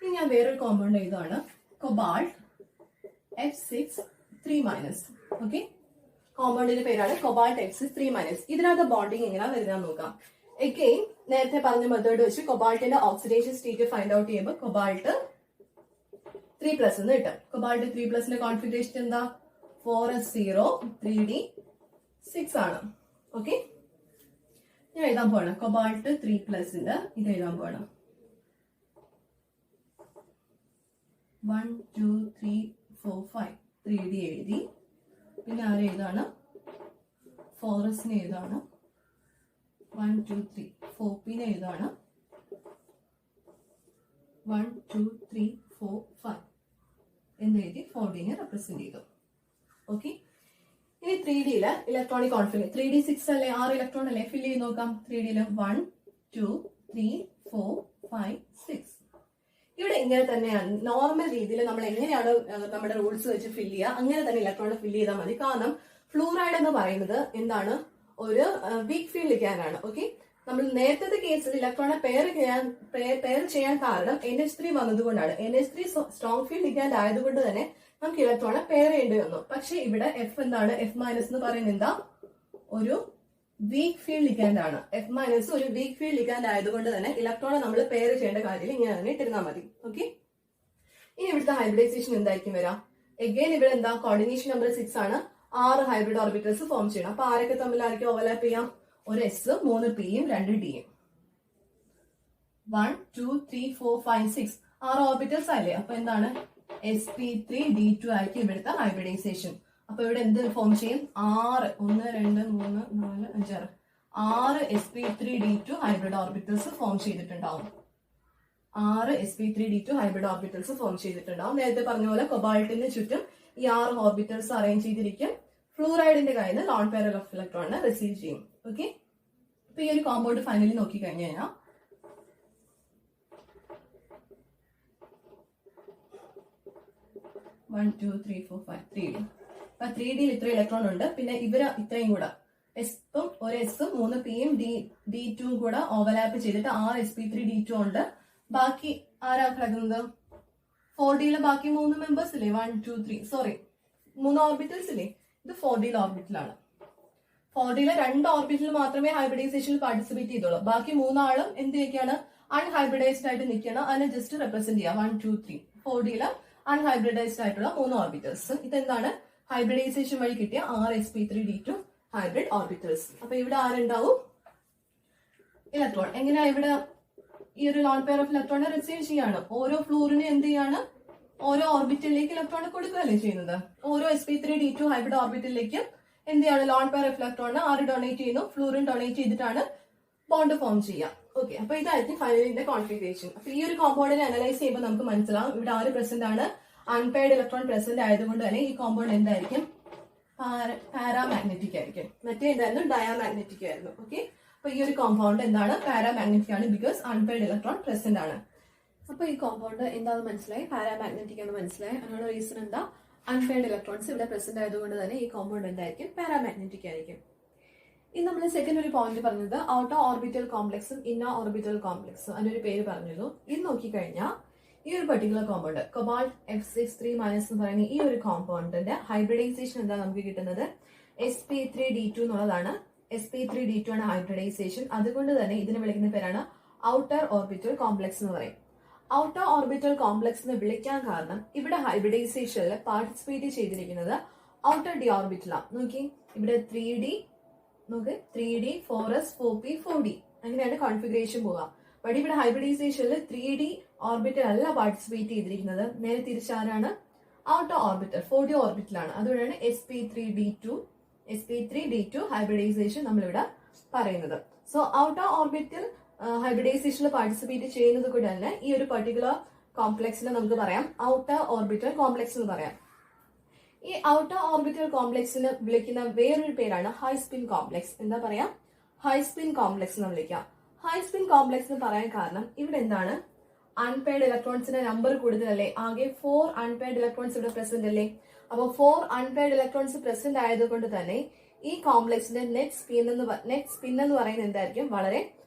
ഇനി ഞാൻ വേറൊരു കോമ്പൗണ്ട് ഇതാണ് കൊബാൾട്ട് F6 3-. ഓക്കെ, കോമ്പൗണ്ടിന്റെ പേരാണ് കൊബാൾട്ട് F6 3-. ഇതിനകത്ത് ബോണ്ടിങ് എങ്ങനെയാ വരുന്നത് നോക്കാം. എഗെയിൻ നേരത്തെ പറഞ്ഞ മെത്തേഡ് വെച്ച് കൊബാൾട്ടിന്റെ ഓക്സിഡേഷൻ സ്റ്റേറ്റ് ഫൈൻഡ് ഔട്ട് ചെയ്യുമ്പോൾ കൊബാൾട്ട് 3+ എന്ന് കിട്ടും. കൊബാൾട്ട് 3+ന്റെ കോൺഫിഗറേഷൻ എന്താ, 4s0 3d6 ആണ്. ഓക്കെ, ഞാൻ എഴുതാൻ പോകണം കൊബാൾട്ട് 3+ന്റെ ഇത് എഴുതാൻ പോകണം. 1 2 3 4 5 3d എഴുതി. പിന്നെ ആരെ എഴുതാണ്, 4s എഴുതാണ്. 1 2 3 4p എഴുതാണ്. 1 2 3 4 5 എന്നെഴുതി 4d റെപ്രസെന്റ് ചെയ്തു. ഓക്കെ, ഇനി 3ഡിയില് ഇലക്ട്രോണിക് കോൺഫിഗറേഷൻ 3d6 അല്ലേ, 6 ഇലക്ട്രോൺ അല്ലേ, ഫില്ല് ചെയ്ത് നോക്കാം. 3ഡിയില് 1 2 3 4 5 6. ഇവിടെ ഇങ്ങനെ തന്നെയാണ് നോർമൽ രീതിയിൽ നമ്മൾ എങ്ങനെയാണ് നമ്മുടെ റൂൾസ് വെച്ച് ഫില്ല് ചെയ്യുക, അങ്ങനെ തന്നെ ഇലക്ട്രോൺ ഫില്ല് ചെയ്താൽ മതി. കാരണം ഫ്ലൂറൈഡ് എന്ന് പറയുന്നത് എന്താണ്, ഒരു വീക്ക് ഫീൽഡ് ലിഗാൻഡ് ആണ്. ഓക്കെ, നമ്മൾ നേരത്തെ കേസിൽ ഇലക്ട്രോണെ പെയർ ചെയ്യാൻ കാരണം NH3 വന്നതുകൊണ്ടാണ്. NH3 സ്ട്രോങ് ഫീൽഡ് ലിഗാൻഡ് ആയതുകൊണ്ട് തന്നെ നമുക്ക് ഇലക്ട്രോണെ പെയർ ചെയ്യേണ്ടി വന്നു. പക്ഷെ ഇവിടെ F എന്താണ്, F- എന്ന് പറയുന്നത് എന്താ, ഒരു വീക്ക് ഫീൽഡ് ലിഗാൻഡ് ആണ്. F- ഒരു വീക്ക് ഫീൽഡ് ലിഗാൻഡ് ആയതുകൊണ്ട് തന്നെ ഇലക്ട്രോണെ നമ്മൾ പെയർ ചെയ്യേണ്ട കാര്യത്തിൽ ഇങ്ങനെ തന്നെ ഇട്ടിരുന്നാൽ മതി. ഓക്കെ, ഇനി ഇവിടുത്തെ ഹൈബ്രിഡൈസേഷൻ എന്തായിരിക്കും വരാം. എഗെയിൻ ഇവിടെ എന്താ, കോർഡിനേഷൻ നമ്പർ 6 ആണ്. 6 ഹൈബ്രിഡ് ഓർബിറ്റൽസ് ഫോം ചെയ്യണം. അപ്പൊ ആരൊക്കെ തമ്മിലായിരിക്കും ഓവർലാപ്പ് ചെയ്യാം, ഒരു S 3 Pയും 2 Dയും. 1 2 3 4 5 6 6 ഓർബിറ്റൽസ് ആയില്ലേ. അപ്പൊ എന്താണ്, sp3 d2 ആയിരിക്കും ഇവിടുത്തെ ഹൈബ്രിഡൈസേഷൻ. അപ്പൊ ഇവിടെ എന്ത് ഫോം ചെയ്യും, 6 1 2 3 4 5 6 sp3 d2 hybrid orbitals form ചെയ്തിട്ടുണ്ടാവും. 6 sp3 d2 hybrid orbitals form ചെയ്തിട്ടുണ്ടാവും. നേരത്തെ പറഞ്ഞ പോലെ കൊബാൾട്ടിന് ചുറ്റും ഈ 6 ഓർബിറ്റൽസ് അറേഞ്ച് ചെയ്തിരിക്കും. ഫ്ലൂറൈഡിന്റെ കയ്യിൽ നിന്ന് ലോൺ പെയർ ഓഫ് ഇലക്ട്രോണിനെ റിസീവ് ചെയ്യും. ഓക്കെ, അപ്പൊ ഈ ഒരു കോമ്പൗണ്ട് ഫൈനലി നോക്കി കഴിഞ്ഞു കഴിഞ്ഞാൽ 1 2 3 4 5 3d. അപ്പൊ 3ഡിയിൽ ഇത്ര ഇലക്ട്രോൺ ഉണ്ട്. പിന്നെ ഇവര് ഇത്രയും കൂടെ എസും ഒരു എസും 3 പിയും D2 കൂടെ ഓവർലാപ്പ് ചെയ്തിട്ട് 6 sp3 d2 ഉണ്ട്. ബാക്കി ആരാ കിടക്കുന്നത്, 4ഡിയിലെ ബാക്കി 3 മെമ്പേഴ്സ് ഇല്ലേ, 1 2 3 സോറി 3 ഓർബിറ്റൽസ് ഇല്ലേ, ഇത് 4ഡിയിലെ ഓർബിറ്റലാണ്. 4ഡിയിലെ 2 ഓർബിറ്റൽ മാത്രമേ ഹൈബ്രിഡൈസേഷനിൽ പാർട്ടിസിപ്പേറ്റ് ചെയ്തോളൂ. ബാക്കി 3 ആളും എന്തൊക്കെയാണ്, അൺഹൈബ്രിഡൈസ്ഡ് ആയിട്ട് നിൽക്കണം. അതിനെ ജസ്റ്റ് റെപ്രസെന്റ് ചെയ്യാം. 1 2 3 4ഡിയിലെ അൺഹൈബ്രിഡൈസ്ഡ് ആയിട്ടുള്ള 3 ഓർബിറ്റൽസ്. ഇതെന്താണ്, ഹൈബ്രിഡൈസേഷൻ വഴി കിട്ടിയ 6 sp3 d2 ഹൈബ്രിഡ് ഓർബിറ്റൽസ്. അപ്പൊ ഇവിടെ ആരുണ്ടാവും, ഇലക്ട്രോൺ. എങ്ങനെയാ ഇവിടെ ഈ ഒരു ലോൺ പെയർ ഓഫ് ഇലക്ട്രോണെ റിസീവ് ചെയ്യാണ്. ഓരോ ഫ്ലൂറിനെ എന്ത് ചെയ്യാണ്, ഓരോ ഓർബിറ്റലിലേക്ക് ഇലക്ട്രോൺ കൊടുക്കുകയല്ലേ ചെയ്യുന്നത്. ഓരോ sp3 d2 ഹൈബ്രിഡ് ഓർബിറ്റലിലേക്ക് എന്ത് ചെയ്യാണ്, ലോൺ പെയർ ഓഫ് ഇലക്ട്രോണിനെ ആര് ഡൊണേറ്റ് ചെയ്യുന്നു, ഫ്ലൂറിൻ ഡൊണേറ്റ് ചെയ്തിട്ടാണ് ബോണ്ട് ഫോം ചെയ്യുക. ഓക്കെ, അപ്പൊ ഇതായിരിക്കും ഫൈനലിന്റെ കോൺഫിഗറേഷൻ. അപ്പൊ ഈ ഒരു കോമ്പൗണ്ടിനെ അനലൈസ് ചെയ്യുമ്പോൾ നമുക്ക് മനസ്സിലാവും ഇവിടെ ആര് പ്രസന്റ് ആണ്, അൺപെയർഡ് ഇലക്ട്രോൺ പ്രസന്റ് ആയതുകൊണ്ട് തന്നെ ഈ കോമ്പൗണ്ട് എന്തായിരിക്കും, പാരാമാഗ്നറ്റിക് ആയിരിക്കും. മറ്റേ എന്തായിരുന്നു, ഡയാമാഗ്നറ്റിക് ആയിരുന്നു. ഓക്കെ, അപ്പൊ ഈ ഒരു കോമ്പൗണ്ട് എന്താണ്, പാരാമാഗ്നറ്റിക് ആണ്. ബിക്കോസ് അൺപെയർഡ് ഇലക്ട്രോൺ പ്രസന്റ് ആണ്. അപ്പൊ ഈ കോമ്പൗണ്ട് എന്താണെന്ന് മനസ്സിലായി, പാരാമാഗ്നറ്റിക് എന്ന് മനസ്സിലായി. അതിനുള്ള റീസൺ എന്താ, അൺപെയർഡ് ഇലക്ട്രോൺസ് ഇവിടെ പ്രസന്റ് ആയതുകൊണ്ട് തന്നെ ഈ കോമ്പൗണ്ട് എന്തായിരിക്കും, പാരാമാഗ്നറ്റിക് ആയിരിക്കും. ഇനി നമ്മൾ സെക്കൻഡ് ഒരു പോയിന്റ് പറഞ്ഞത് ഔട്ടർ ഓർബിറ്റൽ കോംപ്ലക്സും ഇന്നർ ഓർബിറ്റൽ കോംപ്ലക്സും, അതിന്റെ ഒരു പേര് പറഞ്ഞിരുന്നു. ഇത് നോക്കിക്കഴിഞ്ഞാൽ ഈ ഒരു പെർട്ടിക്കുലർ കോമ്പൗണ്ട് കൊബാൾട്ട് F6 3- എന്ന് പറയുന്ന ഈ ഒരു കോമ്പൗണ്ടിന്റെ ഹൈബ്രിഡൈസേഷൻ എന്താ നമുക്ക് കിട്ടുന്നത്, sp3d2 എന്നുള്ളതാണ്. sp3d2 ആണ് ഹൈബ്രിഡൈസേഷൻ. അതുകൊണ്ട് തന്നെ ഇതിനെ വിളിക്കുന്ന പേരാണ് ഔട്ടർ ഓർബിറ്റൽ കോംപ്ലക്സ് എന്ന് പറയും. ഔട്ടർ ഓർബിറ്റൽ കോംപ്ലക്സ് എന്ന് വിളിക്കാൻ കാരണം ഇവിടെ ഹൈബ്രിഡൈസേഷനിൽ പാർട്ടിസിപ്പേറ്റ് ചെയ്തിരിക്കുന്നത് ഔട്ടർ ഡി ഓർബിറ്റലാണ്. നോക്കി ഇവിടെ 3d, നോക്ക് 3d 4s 4p 4d അങ്ങനെയാണ് കോൺഫിഗറേഷൻ പോവുക. ബട്ട് ഇവിടെ ഹൈബ്രിഡൈസേഷനിൽ 3d ഓർബിറ്റൽ അല്ല പാർട്ടിസിപ്പേറ്റ് ചെയ്തിരിക്കുന്നത്, നേരെ തിരിച്ചാരാണ്, ഔട്ടർ ഓർബിറ്റൽ 4d ഓർബിറ്റലാണ്. അതുകൊണ്ടാണ് sp3d2 ഹൈബ്രിഡൈസേഷൻ നമ്മളിവിടെ പറയുന്നത്. സോ ഔട്ടർ ഓർബിറ്റൽ ഹൈബ്രിഡൈസേഷനിൽ പാർട്ടിസിപ്പേറ്റ് ചെയ്യുന്നത് കൊണ്ട് തന്നെ ഈ ഒരു പർട്ടിക്കുലർ കോംപ്ലക്സിനെ നമുക്ക് പറയാം ഔട്ടർ ഓർബിറ്റൽ കോംപ്ലക്സ് എന്ന് പറയാം. ഈ ഔട്ടർ ഓർബിറ്റൽ കോംപ്ലക്സിന് വിളിക്കുന്ന വേറൊരു പേരാണ് ഹൈ സ്പിൻ കോംപ്ലക്സ്. എന്താ പറയാ, ഹൈ സ്പിൻ കോംപ്ലക്സ് എന്ന് വിളിക്കാം. ഹൈ സ്പിൻ കോംപ്ലക്സ് എന്ന് പറയാൻ കാരണം ഇവിടെ എന്താണ്, അൺപെയർഡ് ഇലക്ട്രോൺസിന്റെ നമ്പർ കൂടുതലല്ലേ, ആകെ 4 അൺപെയർഡ് ഇലക്ട്രോൺസ് ഇവിടെ പ്രസന്റ് അല്ലേ. അപ്പോൾ 4 അൺപെയർഡ് ഇലക്ട്രോൺസ് പ്രസന്റ് ആയതുകൊണ്ട് തന്നെ ഈ കോംപ്ലക്സിന്റെ നെറ്റ് സ്പിൻ എന്ന് പറയുന്നത് എന്തായിരിക്കും, വളരെ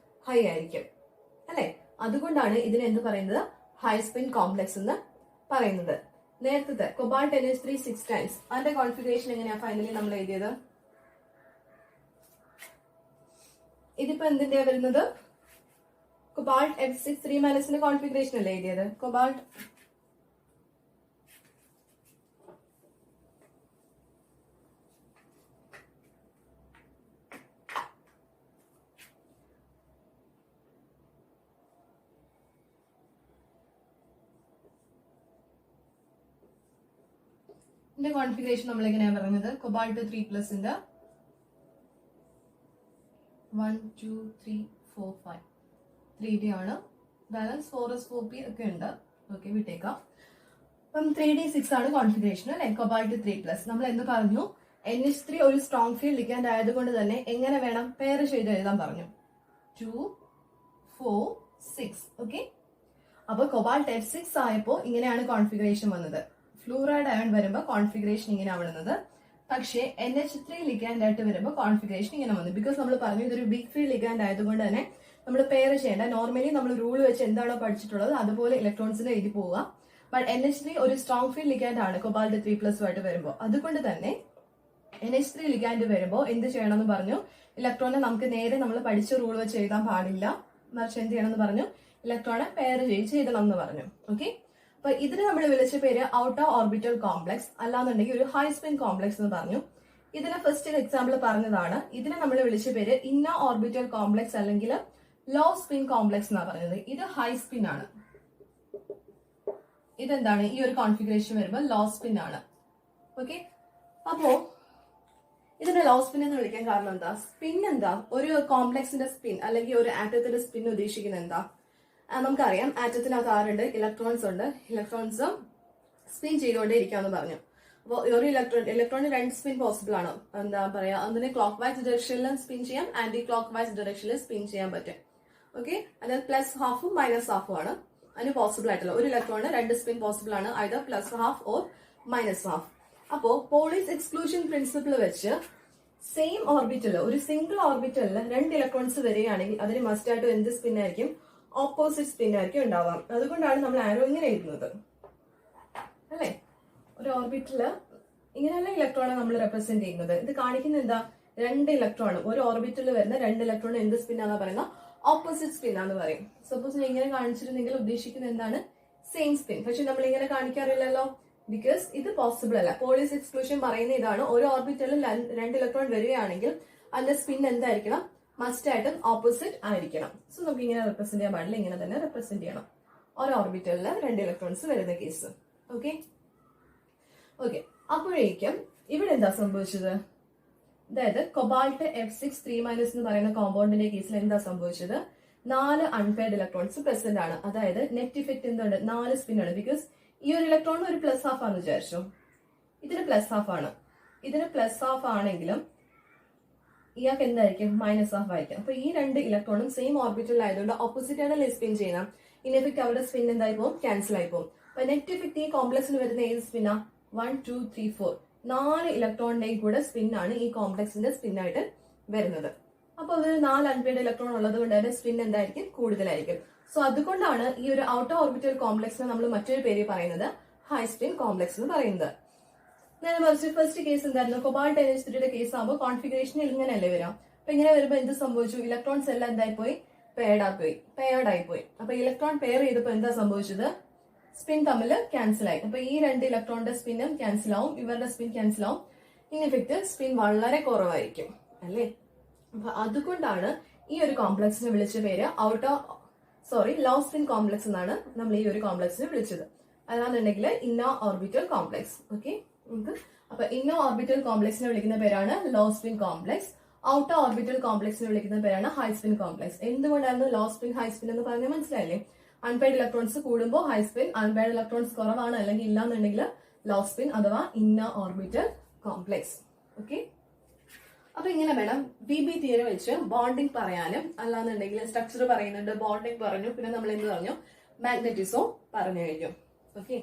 ഹൈ ആയിരിക്കും അല്ലെ. അതുകൊണ്ടാണ് ഇതിനെ എന്ത് പറയുന്നത്, ഹൈ സ്പിൻ കോംപ്ലക്സ് എന്ന് പറയുന്നത്. നേരത്തെ കൊബാൾട്ട് NH3 6 ടൈംസ്, അതിന്റെ കോൺഫിഗറേഷൻ എങ്ങനെയാ ഫൈനലി നമ്മൾ എഴുതിയത്, ഇതിപ്പോ എന്തിന്റെയാ വരുന്നത്, കൊബാൾട്ട് F6 3- കോൺഫിഗറേഷൻ അല്ലേ എഴുതിയത്. കൊബാൾട്ട് കോൺഫിഗറേഷൻ നമ്മൾ എങ്ങനെയാണ് പറയുന്നത്, കൊബാൾട്ട് 3+ന്റെ 1 2 3 4 5 3d ആണ്, ബാലൻസ് 4s 4p ഒക്കെ ഉണ്ട്. ഓക്കെ, വിട്ടേക്കാം. അപ്പം 3d 6 ആണ് കോൺഫിഗറേഷൻ അല്ലെ, കൊബാൾട്ട് 3+. നമ്മൾ എന്ത് പറഞ്ഞു, NH3 ഒരു സ്ട്രോങ് ഫീൽഡ് ലിഗാൻഡ് ആയതുകൊണ്ട് തന്നെ എങ്ങനെ വേണം, പെയർ ചെയ്ത് എഴുതാൻ പറഞ്ഞു, 2 4 6. ഓക്കെ, അപ്പൊ കൊബാൾട്ട് F6 ആയപ്പോ ഇങ്ങനെയാണ് കോൺഫിഗറേഷൻ വന്നത്. ഫ്ലൂറൈഡ് അയൺ വരുമ്പോൾ കോൺഫിഗറേഷൻ ഇങ്ങനെ ആവുന്നത്. പക്ഷേ NH3 ലിഗാൻഡ് ആയിട്ട് വരുമ്പോൾ കോൺഫിഗറേഷൻ ഇങ്ങനെ വന്നു. ബിക്കോസ് നമ്മൾ പറഞ്ഞു ഇതൊരു ബിഗ് ഫീൽഡ് ലിഗാൻഡ് ആയതുകൊണ്ട് തന്നെ നമ്മൾ പെയർ ചെയ്യേണ്ട, നോർമലി നമ്മൾ റൂൾ വെച്ച് എന്താണോ പഠിച്ചിട്ടുള്ളത് അതുപോലെ ഇലക്ട്രോൺസിന് എഴുതി പോവുക. ബട്ട് NH3 ഒരു സ്ട്രോങ് ഫീൽഡ് ലിഗാൻഡ് ആണ് കൊബാൾട്ട് 3+ ആയിട്ട് വരുമ്പോൾ. അതുകൊണ്ട് തന്നെ NH3 ലിഗാൻഡ് വരുമ്പോൾ എന്ത് ചെയ്യണം എന്ന് പറഞ്ഞു, ഇലക്ട്രോനെ നമുക്ക് നേരെ നമ്മൾ പഠിച്ച റൂൾ വെച്ച് എഴുതാൻ പാടില്ല, മറിച്ച് എന്ത് ചെയ്യണം എന്ന് പറഞ്ഞു, ഇലക്ട്രോനെ പെയർ ചെയ്യണം എന്ന് പറഞ്ഞു. ഓക്കെ, അപ്പൊ ഇതിന് നമ്മൾ വിളിച്ച പേര് ഔട്ടർ ഓർബിറ്റൽ കോംപ്ലക്സ്, അല്ലാന്നുണ്ടെങ്കിൽ ഒരു ഹൈ സ്പിൻ കോംപ്ലക്സ് എന്ന് പറഞ്ഞു. ഇതിന് ഫസ്റ്റ് എക്സാമ്പിൾ പറഞ്ഞതാണ്. ഇതിനെ നമ്മൾ വിളിച്ച പേര് ഇന്നർ ഓർബിറ്റൽ കോംപ്ലക്സ് അല്ലെങ്കിൽ ലോ സ്പിൻ കോംപ്ലക്സ് എന്നാണ് പറഞ്ഞത്. ഇത് ഹൈ സ്പിൻ ആണ്. ഇതെന്താണ്, ഈ ഒരു കോൺഫിഗറേഷൻ വരുമ്പോൾ ലോ സ്പിൻ ആണ്. ഓക്കെ, അപ്പോ ഇതിനെ ലോ സ്പിൻ എന്ന് വിളിക്കാൻ കാരണം എന്താ, സ്പിൻ എന്താ, ഒരു കോംപ്ലക്സിന്റെ സ്പിൻ അല്ലെങ്കിൽ ഒരു ആറ്റത്തിന്റെ സ്പിൻ ഉദ്ദേശിക്കുന്നത് എന്താ, നമുക്കറിയാം ആറ്റത്തിനകത്ത് ആരുണ്ട്, ഇലക്ട്രോൺസ് ഉണ്ട്. ഇലക്ട്രോൺസ് സ്പിൻ ചെയ്തുകൊണ്ടേ ഇരിക്കാന്ന് പറഞ്ഞു. അപ്പോൾ ഒരു ഇലക്ട്രോണിന് 2 സ്പിൻ പോസിബിൾ ആണ്. എന്താ പറയാ, അതിനെ ക്ലോക്ക് വൈസ് ഡയറക്ഷനിലും സ്പിൻ ചെയ്യാം, ആന്റി ക്ലോക്ക് വൈസ് ഡയറക്ഷനിൽ സ്പിൻ ചെയ്യാൻ പറ്റും. ഓക്കെ, അതായത് +12 -12 ആണ് അതിന് പോസിബിൾ ആയിട്ടുള്ള. ഒരു ഇലക്ട്രോണിന് 2 സ്പിൻ പോസിബിൾ ആണ്, ഐദർ +12 ഓർ -12. അപ്പോ പോളീസ് എക്സ്ക്ലൂഷൻ പ്രിൻസിപ്പിൾ വെച്ച് സെയിം ഓർബിറ്റൽ, ഒരു സിംഗിൾ ഓർബിറ്റലിൽ 2 ഇലക്ട്രോൺസ് വരികയാണെങ്കിൽ അതിന് മസ്റ്റ് ആയിട്ട് എന്ത് സ്പിൻ ആയിരിക്കും, ഓപ്പോസിറ്റ് സ്പിൻ ആയിരിക്കും ഉണ്ടാവാം. അതുകൊണ്ടാണ് നമ്മൾ ആരോ ഇങ്ങനെ എഴുതുന്നത് അല്ലെ. ഒരു ഓർബിറ്റല് ഇങ്ങനെയല്ല ഇലക്ട്രോണെ നമ്മൾ റെപ്രസെന്റ് ചെയ്യുന്നത്. ഇത് കാണിക്കുന്ന എന്താ, 2 ഇലക്ട്രോൺ ഒരു ഓർബിറ്റലിൽ വരുന്ന 2 ഇലക്ട്രോൺ എന്ത് സ്പിൻ ആണെന്ന് പറയുന്ന, ഓപ്പോസിറ്റ് സ്പിൻ ആണെന്ന് പറയും. സപ്പോസ് ഞാൻ ഇങ്ങനെ കാണിച്ചിരുന്നെങ്കിൽ ഉദ്ദേശിക്കുന്നത് എന്താണ്, സെയിം സ്പിൻ. പക്ഷെ നമ്മൾ ഇങ്ങനെ കാണിക്കാറില്ലല്ലോ, ബിക്കോസ് ഇത് പോസിബിൾ അല്ല. പോളീസ് എക്സ്ക്ലൂഷൻ പറയുന്ന ഇതാണ്, ഒരു ഓർബിറ്റലിൽ 2 ഇലക്ട്രോൺ വരികയാണെങ്കിൽ അതിന്റെ സ്പിൻ എന്തായിരിക്കണം, മസ്റ്റ് ആയിട്ടും ഓപ്പോസിറ്റ് ആയിരിക്കണം. സോ നമുക്ക് ഇങ്ങനെ റെപ്രസെന്റ് ചെയ്യാൻ പാടില്ല, ഇങ്ങനെ തന്നെ റെപ്രസെന്റ് ചെയ്യണം ഒരു ഓർബിറ്റലിൽ 2 ഇലക്ട്രോൺസ് വരുന്ന കേസ്. ഓക്കെ, അപ്പോഴേക്കും ഇവിടെ എന്താ സംഭവിച്ചത്, അതായത് കൊബാൾട്ട് F6 3- എന്ന് പറയുന്ന കോമ്പൗണ്ടിന്റെ കേസിൽ എന്താ സംഭവിച്ചത്, 4 അൺപെയർഡ് ഇലക്ട്രോൺസ് പ്രസന്റ് ആണ്. അതായത് നെറ്റ് ഇഫക്ട് എന്തുണ്ട്, 4 സ്പിൻ ആണ്. ബിക്കോസ് ഈ ഒരു ഇലക്ട്രോൺ ഒരു +12 ആണെന്ന് വിചാരിച്ചു, ഇതിന് +12 ആണ്. ഇതിന് +12 ആണെങ്കിലും ഇയാൾക്ക് എന്തായിരിക്കും, -12 ആയിരിക്കും. അപ്പൊ ഈ 2 ഇലക്ട്രോണും സെയിം ഓർബിറ്റൽ ആയതുകൊണ്ട് ഓപ്പോസിറ്റ് ആണ് സ്പിൻ ചെയ്യണം. ഇൻ എഫക്ട് അവരുടെ സ്പിൻ എന്തായി പോകും, ക്യാൻസൽ ആയി പോകും. അപ്പൊ നെറ്റ് എഫക്ട് ഈ കോംപ്ലക്സിന് വരുന്ന ഏത് സ്പിന്നാ, 1 2 3 4 4 ഇലക്ട്രോണിന്റെയും കൂടെ സ്പിന്നാണ് ഈ കോംപ്ലക്സിന്റെ സ്പിന്നായിട്ട് വരുന്നത്. അപ്പൊ ഒരു 4 അൺപെയർഡ് ഇലക്ട്രോൺ ഉള്ളത് കൊണ്ട് തന്നെ സ്പിൻ എന്തായിരിക്കും, കൂടുതലായിരിക്കും. സോ അതുകൊണ്ടാണ് ഈ ഒരു ഔട്ടർ ഓർബിറ്റൽ കോംപ്ലക്സിന് നമ്മൾ മറ്റൊരു പേര് പറയുന്നത് ഹൈ സ്പിൻ കോംപ്ലക്സ് എന്ന് പറയുന്നത്. നേരെ മറിച്ച് ഫസ്റ്റ് കേസ് എന്തായിരുന്നു, കൊബാൾട്ട് NH3 കേസ് ആകുമ്പോൾ കോൺഫിഗറേഷനിൽ ഇങ്ങനെയല്ലേ വരാം. അപ്പൊ ഇങ്ങനെ വരുമ്പോൾ എന്ത് സംഭവിച്ചു, ഇലക്ട്രോൺസ് എല്ലാം എന്തായി പോയി, പെയർഡ് ആയി പോയി. അപ്പൊ ഇലക്ട്രോൺ പെയർ ചെയ്തപ്പോൾ എന്താ സംഭവിച്ചത്, സ്പിൻ തമ്മിൽ ക്യാൻസൽ ആയി. അപ്പൊ ഈ 2 ഇലക്ട്രോണിന്റെ സ്പിന്നും ക്യാൻസൽ ആവും, ഇവരുടെ സ്പിൻ ക്യാൻസൽ ആവും. ഇൻ എഫക്ട് സ്പിൻ വളരെ കുറവായിരിക്കും അല്ലേ. അപ്പൊ അതുകൊണ്ടാണ് ഈ ഒരു കോംപ്ലക്സിനെ വിളിച്ച പേര് ലോ സ്പിൻ കോംപ്ലക്സ് എന്നാണ് നമ്മൾ ഈ ഒരു കോംപ്ലക്സിനെ വിളിച്ചത്. അതാണെന്നുണ്ടെങ്കിൽ ഇന്നർ ഓർബിറ്റൽ കോംപ്ലക്സ്. ഓക്കെ, അപ്പൊ ഇന്നർ ഓർബിറ്റൽ കോംപ്ലക്സിനെ വിളിക്കുന്ന പേരാണ് low spin complex. Outer orbital കോംപ്ലക്സിനെ വിളിക്കുന്ന പേരാണ് ഹൈ സ്പിൻ കോംപ്ലക്സ്. എന്തുകൊണ്ടായിരുന്നു ലോ സ്പിൻ ഹൈ സ്പിൻ എന്ന് പറഞ്ഞാൽ മനസ്സിലായില്ലേ. അൺപെയർഡ് ഇലക്ട്രോൺസ് കൂടുമ്പോൾ ഹൈ സ്പിൻ, അൺപെയർഡ് ഇലക്ട്രോൺസ് കുറവാണ് അല്ലെങ്കിൽ ഇല്ലാന്നുണ്ടെങ്കിൽ ലോ സ്പിൻ അഥവാ ഇന്നർ ഓർബിറ്റൽ കോംപ്ലക്സ്. ഓക്കെ, അപ്പൊ ഇങ്ങനെ വേണം VB തിയറി വെച്ച് ബോണ്ടിങ് പറയാനും. അല്ലാന്നുണ്ടെങ്കിൽ സ്ട്രക്ചർ പറയുന്നുണ്ട്, ബോണ്ടിങ് പറഞ്ഞു, പിന്നെ നമ്മൾ എന്ത് പറഞ്ഞു, മാഗ്നറ്റിസോ പറഞ്ഞു കഴിഞ്ഞു. ഓക്കെ,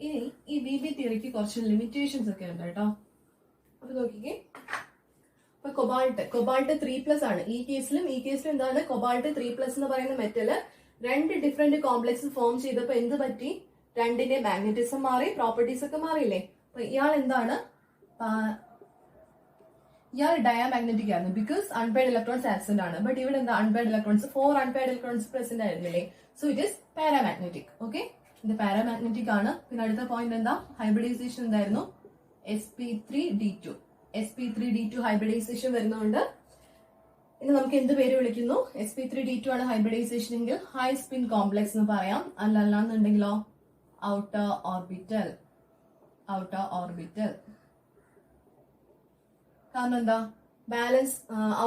ഇനി ഈ VB തിയറിക്ക് കുറച്ച് ലിമിറ്റേഷൻസ് ഒക്കെ ഉണ്ട് കേട്ടോ. അപ്പൊ നോക്കിക്കേ, അപ്പൊ കൊബാൾട്ട് 3+ ആണ് ഈ കേസിലും എന്താണ്, കൊബാൾട്ട് 3+ എന്ന് പറയുന്ന മെറ്റല് 2 ഡിഫറെന്റ് കോംപ്ലക്സ് ഫോം ചെയ്തപ്പോ എന്ത് പറ്റി, 2ന്റെ മാഗ്നറ്റിസം മാറി, പ്രോപ്പർട്ടീസ് ഒക്കെ മാറിയില്ലേ. അപ്പൊ ഇയാൾ എന്താണ്, ഇയാൾ ഡയാമാഗ്നറ്റിക് ആയിരുന്നു, ബിക്കോസ് അൺപെയർഡ് ഇലക്ട്രോൺസ് ആബ്സെന്റ് ആണ്. ബട്ട് ഇവിടെ എന്താ, unpaired electrons 4 unpaired electrons present ആയിരുന്നില്ലേ. So it is paramagnetic. Okay, ഇത് പാരാമാഗ്നറ്റിക് ആണ്. പിന്നെ അടുത്ത പോയിന്റ് എന്താ, ഹൈബ്രിഡൈസേഷൻ എന്തായിരുന്നു, sp3d2 ഹൈബ്രിഡൈസേഷൻ വരുന്നതുകൊണ്ട് ഇനി നമുക്ക് എന്ത് പേര് വിളിക്കുന്നു, sp3d2 ആണ് ഹൈബ്രിഡൈസേഷൻ എങ്കിൽ ഹൈ സ്പിൻ കോംപ്ലക്സ് എന്ന് പറയാം. അല്ലാന്നുണ്ടെങ്കിലോ ഔട്ടർ ഓർബിറ്റൽ. കാരണം എന്താ, ബാലൻസ്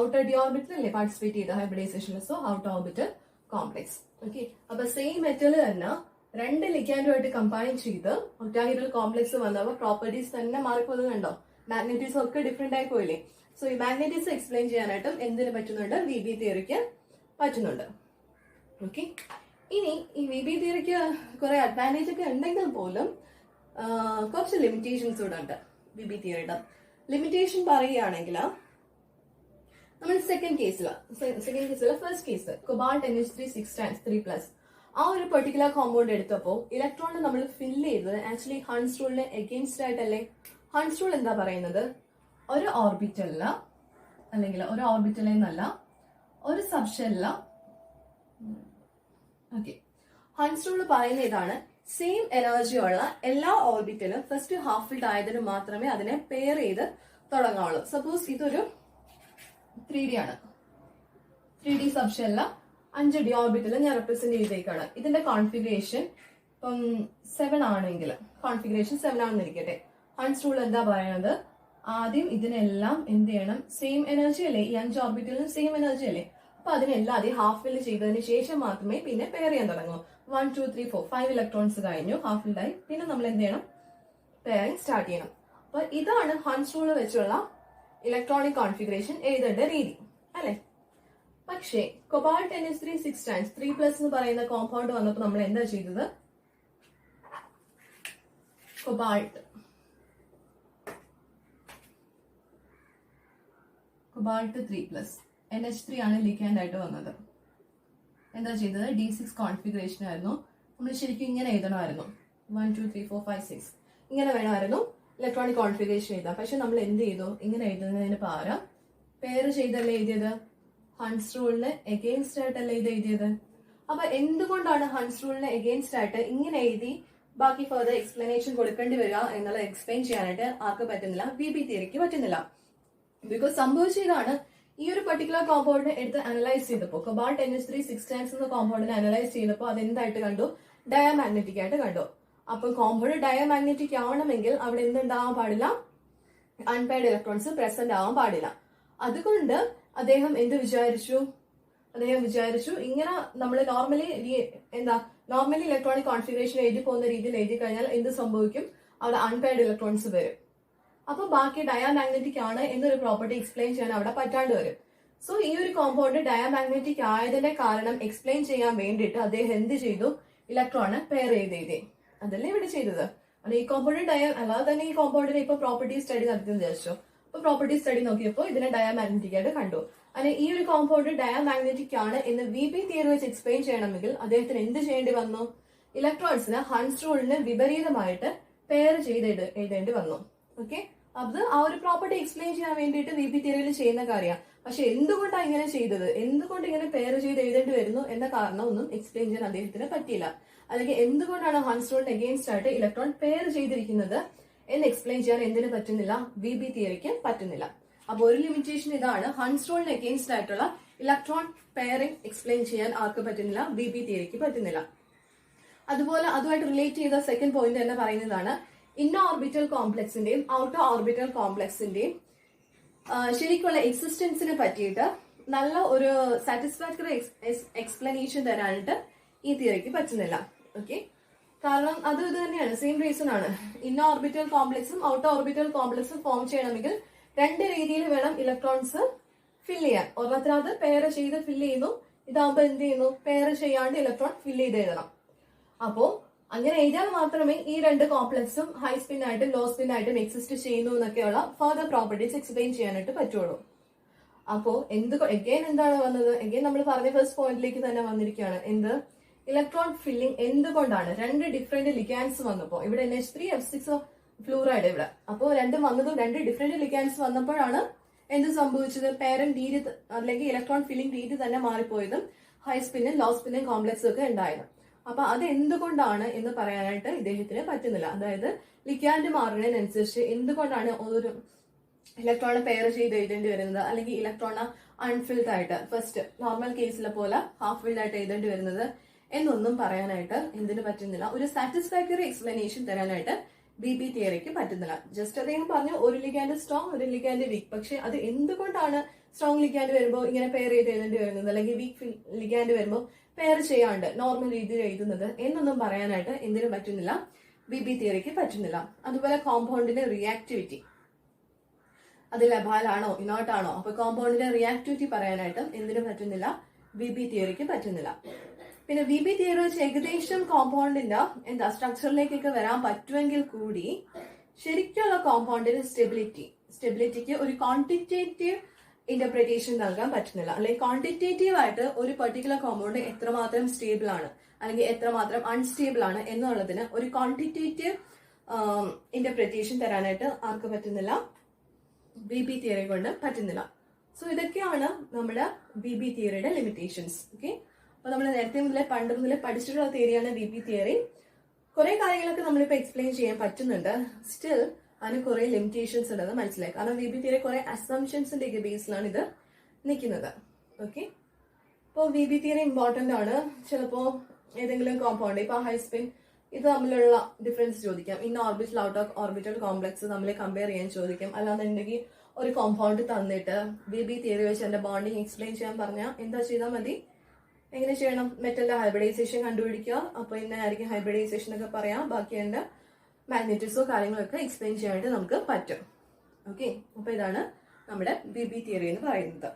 ഔട്ടർ ഡി ഓർബിറ്റൽ അല്ലേ പാർട്ടിസിപ്പേറ്റ് ചെയ്ത ഹൈബ്രിഡൈസേഷനിൽ. So outer orbital complex. Okay, അപ്പൊ സെയിം മെറ്റൽ തന്നെ 2 ലിഗാൻഡുമായിട്ട് കമ്പൈൻ ചെയ്ത് ഒക്ടാഹീഡ്രൽ കോംപ്ലക്സ് വന്നപ്പോൾ പ്രോപ്പർട്ടീസ് തന്നെ മാറിപ്പോകുന്നുണ്ടോ, മാഗ്നറ്റിസം ഒക്കെ ഡിഫറെന്റ് ആയി പോയില്ലേ. സോ ഈ മാഗ്നറ്റിസം എക്സ്പ്ലെയിൻ ചെയ്യാനായിട്ടും എന്തിനു പറ്റുന്നുണ്ട്, VB തിയറിക്ക് പറ്റുന്നുണ്ട്. ഓക്കെ, ഇനി ഈ VB തിയറിക്ക് കുറെ അഡ്വാൻറ്റേജ് ഒക്കെ ഉണ്ടെങ്കിൽ പോലും കുറച്ച് ലിമിറ്റേഷൻസ് കൂടെ ഉണ്ട്. VB തിയറിയുടെ ലിമിറ്റേഷൻ പറയുകയാണെങ്കിൽ നമ്മൾ സെക്കൻഡ് കേസിൽ ഫസ്റ്റ് കേസ് കൊബാൾട്ട് NH3 6 ആ ഒരു പെർട്ടിക്കുലർ കോമ്പൗണ്ട് എടുത്തപ്പോൾ ഇലക്ട്രോണിനെ നമ്മൾ ഫില്ല് ചെയ്തത് ആക്ച്വലി ഹൺസ് റൂളിനെ എഗെയിൻസ്റ്റ് ആയിട്ടല്ലേ. ഹൺസ് റൂൾ എന്താ പറയുന്നത്, ഒരു ഓർബിറ്റലില് അല്ലെങ്കിൽ ഒരു ഓർബിറ്റലിൽ നിന്നല്ല ഒരു സബ്ഷെല്ലില്. ഓക്കെ, ഹൺസ് റൂൾ പറയുന്ന ഇതാണ്, സെയിം എനർജി ഉള്ള എല്ലാ ഓർബിറ്റലും ഫസ്റ്റ് ഹാഫ് ഫിൽഡ് ആയതിനു മാത്രമേ അതിനെ പെയർ ചെയ്ത് തുടങ്ങാവുള്ളൂ. സപ്പോസ് ഇതൊരു 3D ആണ്, 3D സബ്ഷെല്ലില് 5D ഓർബിറ്റൽ ഞാൻ റെപ്രസെന്റ് ചെയ്തേക്കാണ്. ഇതിന്റെ കോൺഫിഗറേഷൻ ഇപ്പം 7 ആണെങ്കിൽ, കോൺഫിഗറേഷൻ 7 ആണെന്നിരിക്കട്ടെ. ഹൺസ് റൂൾ എന്താ പറയുന്നത്, ആദ്യം ഇതിനെല്ലാം എന്ത് ചെയ്യണം, സെയിം എനർജി അല്ലേ, ഈ 5 ഓർബിറ്റലിനും സെയിം എനർജി അല്ലേ. അപ്പൊ അതിനെല്ലാം ആദ്യം ഹാഫ് ഫിൽ ചെയ്തതിന് ശേഷം മാത്രമേ പിന്നെ പെയർ ചെയ്യാൻ തുടങ്ങൂ. 1 2 3 4 5 ഇലക്ട്രോൺസ് കഴിഞ്ഞു, ഹാഫ് ഫിൽഡായി. പിന്നെ നമ്മൾ എന്ത് ചെയ്യണം, പെയറിംഗ് സ്റ്റാർട്ട് ചെയ്യണം. അപ്പൊ ഇതാണ് ഹൺസ് റൂൾ വെച്ചുള്ള ഇലക്ട്രോണിക് കോൺഫിഗറേഷൻ എഴുതേണ്ട രീതി അല്ലെ. പക്ഷേ കൊബാൾട്ട് NH3 6 3+ എന്ന് പറയുന്ന കോമ്പൗണ്ട് വന്നപ്പോൾ നമ്മൾ എന്താ ചെയ്തത്, കൊബാൾട്ട് 3+ NH3 ആണ് ലിഗാൻഡ് ആയിട്ട് വന്നത്. എന്താ ചെയ്തത്, D6 കോൺഫിഗറേഷൻ ആയിരുന്നു. നമ്മൾ ശരിക്കും ഇങ്ങനെ എഴുതണമായിരുന്നു, 1 2 3 4 5 6 ഇങ്ങനെ വേണമായിരുന്നു ഇലക്ട്രോണിക് കോൺഫിഗറേഷൻ എഴുതാം. പക്ഷെ നമ്മൾ എന്ത് ചെയ്തു, ഇങ്ങനെ എഴുതുന്നതിന് പകരം പെയർ ചെയ്തല്ലേ എഴുതിയത്, ഹൺസ് റൂളിന് എഗെയിൻസ്റ്റ് ആയിട്ടല്ലേ ഇത് എഴുതിയത്. അപ്പൊ എന്തുകൊണ്ടാണ് ഹൺസ് റൂളിന് എഗെയിൻസ്റ്റ് ആയിട്ട് ഇങ്ങനെ എഴുതി ബാക്കി ഫർദർ എക്സ്പ്ലനേഷൻ കൊടുക്കേണ്ടി വരിക എന്നുള്ളത് എക്സ്പ്ലെയിൻ ചെയ്യാനായിട്ട് ആർക്ക് പറ്റുന്നില്ല, VB തിയറിക്ക് പറ്റുന്നില്ല. ബിക്കോസ് സംഭവിച്ചതാണ്, ഈ ഒരു പെർട്ടിക്കുലർ കോമ്പൗണ്ടിനെ എടുത്ത് അനലൈസ് ചെയ്തപ്പോൾ കൊബാൾട്ട് NH3 6 എന്ന കോമ്പൗണ്ടിനെ അനലൈസ് ചെയ്തപ്പോൾ അതെന്തായിട്ട് കണ്ടു, ഡയാമാഗ്നറ്റിക് ആയിട്ട് കണ്ടു. അപ്പൊ കോമ്പൗണ്ട് ഡയാമാഗ്നറ്റിക് ആവണമെങ്കിൽ അവിടെ എന്തുണ്ടാവാൻ പാടില്ല, അൺപെയർഡ് ഇലക്ട്രോൺസ് പ്രസന്റ് ആവാൻ പാടില്ല. അതുകൊണ്ട് അദ്ദേഹം എന്ത് വിചാരിച്ചു, ഇങ്ങനെ നമ്മൾ നോർമലി ഇലക്ട്രോണിക് കോൺഫിഗറേഷൻ എഴുതി പോകുന്ന രീതിയിൽ എഴുതി കഴിഞ്ഞാൽ എന്ത് സംഭവിക്കും, അവിടെ അൺപെയർഡ് ഇലക്ട്രോൺസ് വരും. അപ്പൊ ബാക്കി ഡയാമാഗ്നറ്റിക് ആണ് എന്നൊരു പ്രോപ്പർട്ടി എക്സ്പ്ലെയിൻ ചെയ്യാൻ അവിടെ പറ്റാണ്ട് വരും. സോ ഈ ഒരു കോമ്പൗണ്ട് ഡയാമാഗ്നറ്റിക് ആയതിന്റെ കാരണം എക്സ്പ്ലെയിൻ ചെയ്യാൻ വേണ്ടിയിട്ട് അദ്ദേഹം എന്ത് ചെയ്തു, ഇലക്ട്രോണ് പെയർ ചെയ്ത് എഴുതി. അതല്ലേ ഇവിടെ ചെയ്തത്. അത് ഈ കോമ്പൗണ്ട് അല്ലാതെ തന്നെ ഈ കോമ്പൗണ്ടിനെ ഇപ്പൊ പ്രോപ്പർട്ടി സ്റ്റഡി നടത്തി വിചാരിച്ചു. അപ്പൊ പ്രോപ്പർട്ടി സ്റ്റഡി നോക്കിയപ്പോൾ ഇതിനെ ഡയാമാഗ്നറ്റിക് ആയിട്ട് കണ്ടു. അങ്ങനെ ഈ ഒരു കോമ്പൗണ്ട് ഡയാമാഗ്നറ്റിക് ആണ് എന്ന് VP തിയറി വെച്ച് എക്സ്പ്ലെയിൻ ചെയ്യണമെങ്കിൽ അദ്ദേഹത്തിന് എന്ത് ചെയ്യേണ്ടി വന്നു, ഇലക്ട്രോൺസിന് ഹൺസ് റൂളിന് വിപരീതമായിട്ട് പെയർ ചെയ്ത് എഴുതേണ്ടി വന്നു. ഓക്കെ, അത് ആ ഒരു പ്രോപ്പർട്ടി എക്സ്പ്ലെയിൻ ചെയ്യാൻ വേണ്ടിയിട്ട് VP തിയറിയിൽ ചെയ്യുന്ന കാര്യമാണ്. പക്ഷെ എന്തുകൊണ്ടാണ് ഇങ്ങനെ ചെയ്തത്, എന്തുകൊണ്ട് ഇങ്ങനെ പെയർ ചെയ്ത് എഴുതേണ്ടി വരുന്നു എന്ന കാരണം ഒന്നും എക്സ്പ്ലെയിൻ ചെയ്യാൻ അദ്ദേഹത്തിന് പറ്റിയില്ല. അല്ലെങ്കിൽ എന്തുകൊണ്ടാണ് ഹൺസ് റൂളിന് അഗെയിൻസ്റ്റ് ആയിട്ട് ഇലക്ട്രോൺ പെയർ ചെയ്തിരിക്കുന്നത് എന്ന് എക്സ്പ്ലെയിൻ ചെയ്യാൻ എന്തിനു പറ്റുന്നില്ല, VP തിയറിക്ക് പറ്റുന്നില്ല. അപ്പൊ ഒരു ലിമിറ്റേഷൻ ഇതാണ്, ഹൺസ് റൂളിന് അഗെയിൻസ്റ്റ് ആയിട്ടുള്ള ഇലക്ട്രോൺ പെയറിംഗ് എക്സ്പ്ലെയിൻ ചെയ്യാൻ ആർക്ക് പറ്റുന്നില്ല, VP തിയറിക്ക് പറ്റുന്നില്ല. അതുപോലെ അതുമായിട്ട് റിലേറ്റ് ചെയ്ത സെക്കൻഡ് പോയിന്റ് തന്നെ പറയുന്നതാണ്, ഇന്നർ ഓർബിറ്റൽ കോംപ്ലക്സിന്റെയും ഔട്ടർ ഓർബിറ്റൽ കോംപ്ലക്സിന്റെയും ശരിക്കുള്ള എക്സിസ്റ്റൻസിനെ പറ്റിയിട്ട് നല്ല ഒരു സാറ്റിസ്ഫാക്ടറി എക്സ്പ്ലനേഷൻ തരാനായിട്ട് ഈ തിയറിക്ക് പറ്റുന്നില്ല. ഓക്കെ, കാരണം അത് ഇത് തന്നെയാണ്, സെയിം റീസൺ ആണ്. ഇന്നർ ഓർബിറ്റൽ കോംപ്ലക്സും ഔട്ടർ ഓർബിറ്റൽ കോംപ്ലക്സും ഫോം ചെയ്യണമെങ്കിൽ രണ്ട് രീതിയിൽ വേണം ഇലക്ട്രോൺസ് ഫിൽ ചെയ്യാൻ. ഒരെണ്ണത്തിനകത്ത് പെയർ ചെയ്ത് ഫില്ല് ചെയ്യുന്നു, ഇതാകുമ്പോൾ എന്ത് ചെയ്യുന്നു, പെയർ ചെയ്യാണ്ട് ഇലക്ട്രോൺ ഫില്ല് ചെയ്ത് എഴുതണം. അപ്പോ അങ്ങനെ എഴുതിയാൽ മാത്രമേ ഈ രണ്ട് കോംപ്ലക്സും ഹൈ സ്പിൻ ആയിട്ടും ലോ സ്പിൻ ആയിട്ടും എക്സിസ്റ്റ് ചെയ്യുന്നു എന്നൊക്കെയുള്ള ഫർദർ പ്രോപ്പർട്ടീസ് എക്സ്പ്ലെയിൻ ചെയ്യാനായിട്ട് പറ്റുള്ളൂ. അപ്പോ എഗെയിൻ എന്താണ് വന്നത്, എഗെയിൻ നമ്മൾ പറഞ്ഞ ഫസ്റ്റ് പോയിന്റിലേക്ക് തന്നെ വന്നിരിക്കുകയാണ്. എന്ത്, ഇലക്ട്രോൺ ഫില്ലിംഗ് എന്തുകൊണ്ടാണ്, രണ്ട് ഡിഫറെന്റ് ലിഗാൻസ് വന്നപ്പോ, ഇവിടെ NH3F6 ഫ്ലൂറൈഡ് ഇവിടെ, അപ്പോൾ രണ്ടും വന്നതും രണ്ട് ഡിഫറെന്റ് ലിഗാൻസ് വന്നപ്പോഴാണ് എന്ത് സംഭവിച്ചത്, പേരന്റ് രീതി അല്ലെങ്കിൽ ഇലക്ട്രോൺ ഫില്ലിംഗ് രീതി തന്നെ മാറിപ്പോയതും ഹൈ സ്പിന്നും ലോ സ്പിന്നും കോംപ്ലക്സും ഒക്കെ ഉണ്ടായത്. അപ്പൊ അത് എന്തുകൊണ്ടാണ് എന്ന് പറയാനായിട്ട് ഇദ്ദേഹത്തിന് പറ്റുന്നില്ല. അതായത് ലിഗാൻഡ് മാറുന്നതിനനുസരിച്ച് എന്തുകൊണ്ടാണ് ഒരു ഇലക്ട്രോണെ പെയർ ചെയ്ത് എഴുതേണ്ടി വരുന്നത്, അല്ലെങ്കിൽ ഇലക്ട്രോണ അൺഫിൽഡ് ആയിട്ട് ഫസ്റ്റ് നോർമൽ കേസിലെ പോലെ ഹാഫ് ഫിൽഡ് ആയിട്ട് എഴുതേണ്ടി വരുന്നത് എന്നൊന്നും പറയാനായിട്ട് എന്തിനു പറ്റുന്നില്ല, ഒരു സാറ്റിസ്ഫാക്ടറി എക്സ്പ്ലനേഷൻ തരാനായിട്ട് VP തിയറിക്ക് പറ്റുന്നില്ല. ജസ്റ്റ് അദ്ദേഹം പറഞ്ഞു ഒരു ലിഗാൻഡ് സ്ട്രോങ് ഒരു ലിഗാൻഡ് വീക്ക്, പക്ഷെ അത് എന്തുകൊണ്ടാണ് സ്ട്രോങ് ലിഗാൻഡ് വരുമ്പോൾ ഇങ്ങനെ പെയർ ചെയ്ത് എഴുതേണ്ടി വരുന്നത്, അല്ലെങ്കിൽ വീക്ക് ലിഗാൻഡ് വരുമ്പോൾ പെയർ ചെയ്യാണ്ട് നോർമൽ രീതിയിൽ എഴുതുന്നത് എന്നൊന്നും പറയാനായിട്ട് എന്തിനു പറ്റുന്നില്ല, VP തിയറിക്ക് പറ്റുന്നില്ല. അതുപോലെ കോമ്പൗണ്ടിന്റെ റിയാക്ടിവിറ്റി, അത് ലഭാലാണോ ഇനോട്ടാണോ, അപ്പൊ കോമ്പൗണ്ടിന്റെ റിയാക്ടിവിറ്റി പറയാനായിട്ടും എന്തിനു പറ്റുന്നില്ല, VP തിയറിക്ക് പറ്റുന്നില്ല. പിന്നെ VP തിയറി വെച്ച് ഏകദേശം കോമ്പൗണ്ടിന്റെ എന്താ സ്ട്രക്ചറിലേക്കൊക്കെ വരാൻ പറ്റുമെങ്കിൽ കൂടി ശരിക്കുള്ള കോമ്പൗണ്ടിന്റെ സ്റ്റെബിലിറ്റിക്ക് ഒരു ക്വാണ്ടിറ്റേറ്റീവ് ഇന്റർപ്രിറ്റേഷൻ നൽകാൻ പറ്റുന്നില്ല. അല്ലെങ്കിൽ ക്വാണ്ടിറ്റേറ്റീവ് ആയിട്ട് ഒരു പെർട്ടിക്കുലർ കോമ്പൗണ്ട് എത്രമാത്രം സ്റ്റേബിൾ ആണ് അല്ലെങ്കിൽ എത്രമാത്രം അൺസ്റ്റേബിൾ ആണ് എന്നുള്ളതിന് ഒരു ക്വാണ്ടിറ്റേറ്റീവ് ഇന്റർപ്രിറ്റേഷൻ തരാനായിട്ട് ആർക്ക് പറ്റുന്നില്ല, VP തിയറി കൊണ്ട് പറ്റുന്നില്ല. സോ ഇതൊക്കെയാണ് നമ്മുടെ VP തിയറിയുടെ ലിമിറ്റേഷൻസ്. ഓക്കെ, അപ്പൊ നമ്മൾ നേരത്തെ മുതലേ പണ്ട് മുതലേ പഠിച്ചിട്ടുള്ള തിയറിയാണ് VP തിയറി. കുറെ കാര്യങ്ങളൊക്കെ നമ്മളിപ്പോ എക്സ്പ്ലെയിൻ ചെയ്യാൻ പറ്റുന്നുണ്ട്, സ്റ്റിൽ അതിന് കുറെ ലിമിറ്റേഷൻസ് ഉണ്ടെന്ന് മനസ്സിലായി. കാരണം VP തിയറി കുറെ അസംഷൻസിന്റെ ഒക്കെ ബേസിലാണ് ഇത് നിൽക്കുന്നത്. ഓക്കെ, ഇപ്പോൾ VP തിയറി ഇമ്പോർട്ടന്റ് ആണ്. ചിലപ്പോ ഏതെങ്കിലും കോമ്പൗണ്ട് ഇപ്പൊ ഹൈ സ്പിൻ ഇത് തമ്മിലുള്ള ഡിഫറൻസ് ചോദിക്കാം, ഇന്ന orbital out of orbital complex തമ്മിൽ കമ്പയർ ചെയ്യാൻ ചോദിക്കാം. അല്ലാന്നുണ്ടെങ്കിൽ ഒരു കോമ്പൗണ്ട് തന്നിട്ട് VP തിയറി വെച്ച് എന്റെ ബോണ്ടിങ് എക്സ്പ്ലെയിൻ ചെയ്യാൻ പറഞ്ഞാൽ എന്താ ചെയ്താൽ മതി, എങ്ങനെ ചെയ്യണം, മെറ്റലിന്റെ ഹൈബ്രിഡൈസേഷൻ കണ്ടുപിടിക്കുക, അപ്പൊ ഇന്നായിരിക്കും ഹൈബ്രിഡൈസേഷൻ ഒക്കെ പറയാം, ബാക്കി എന്റെ മാഗ്നറ്റിക്സോ കാര്യങ്ങളൊക്കെ എക്സ്പ്ലെയിൻ ചെയ്യാനായിട്ട് നമുക്ക് പറ്റും. ഓക്കെ, അപ്പൊ ഇതാണ് നമ്മുടെ VP തിയറി എന്ന് പറയുന്നത്.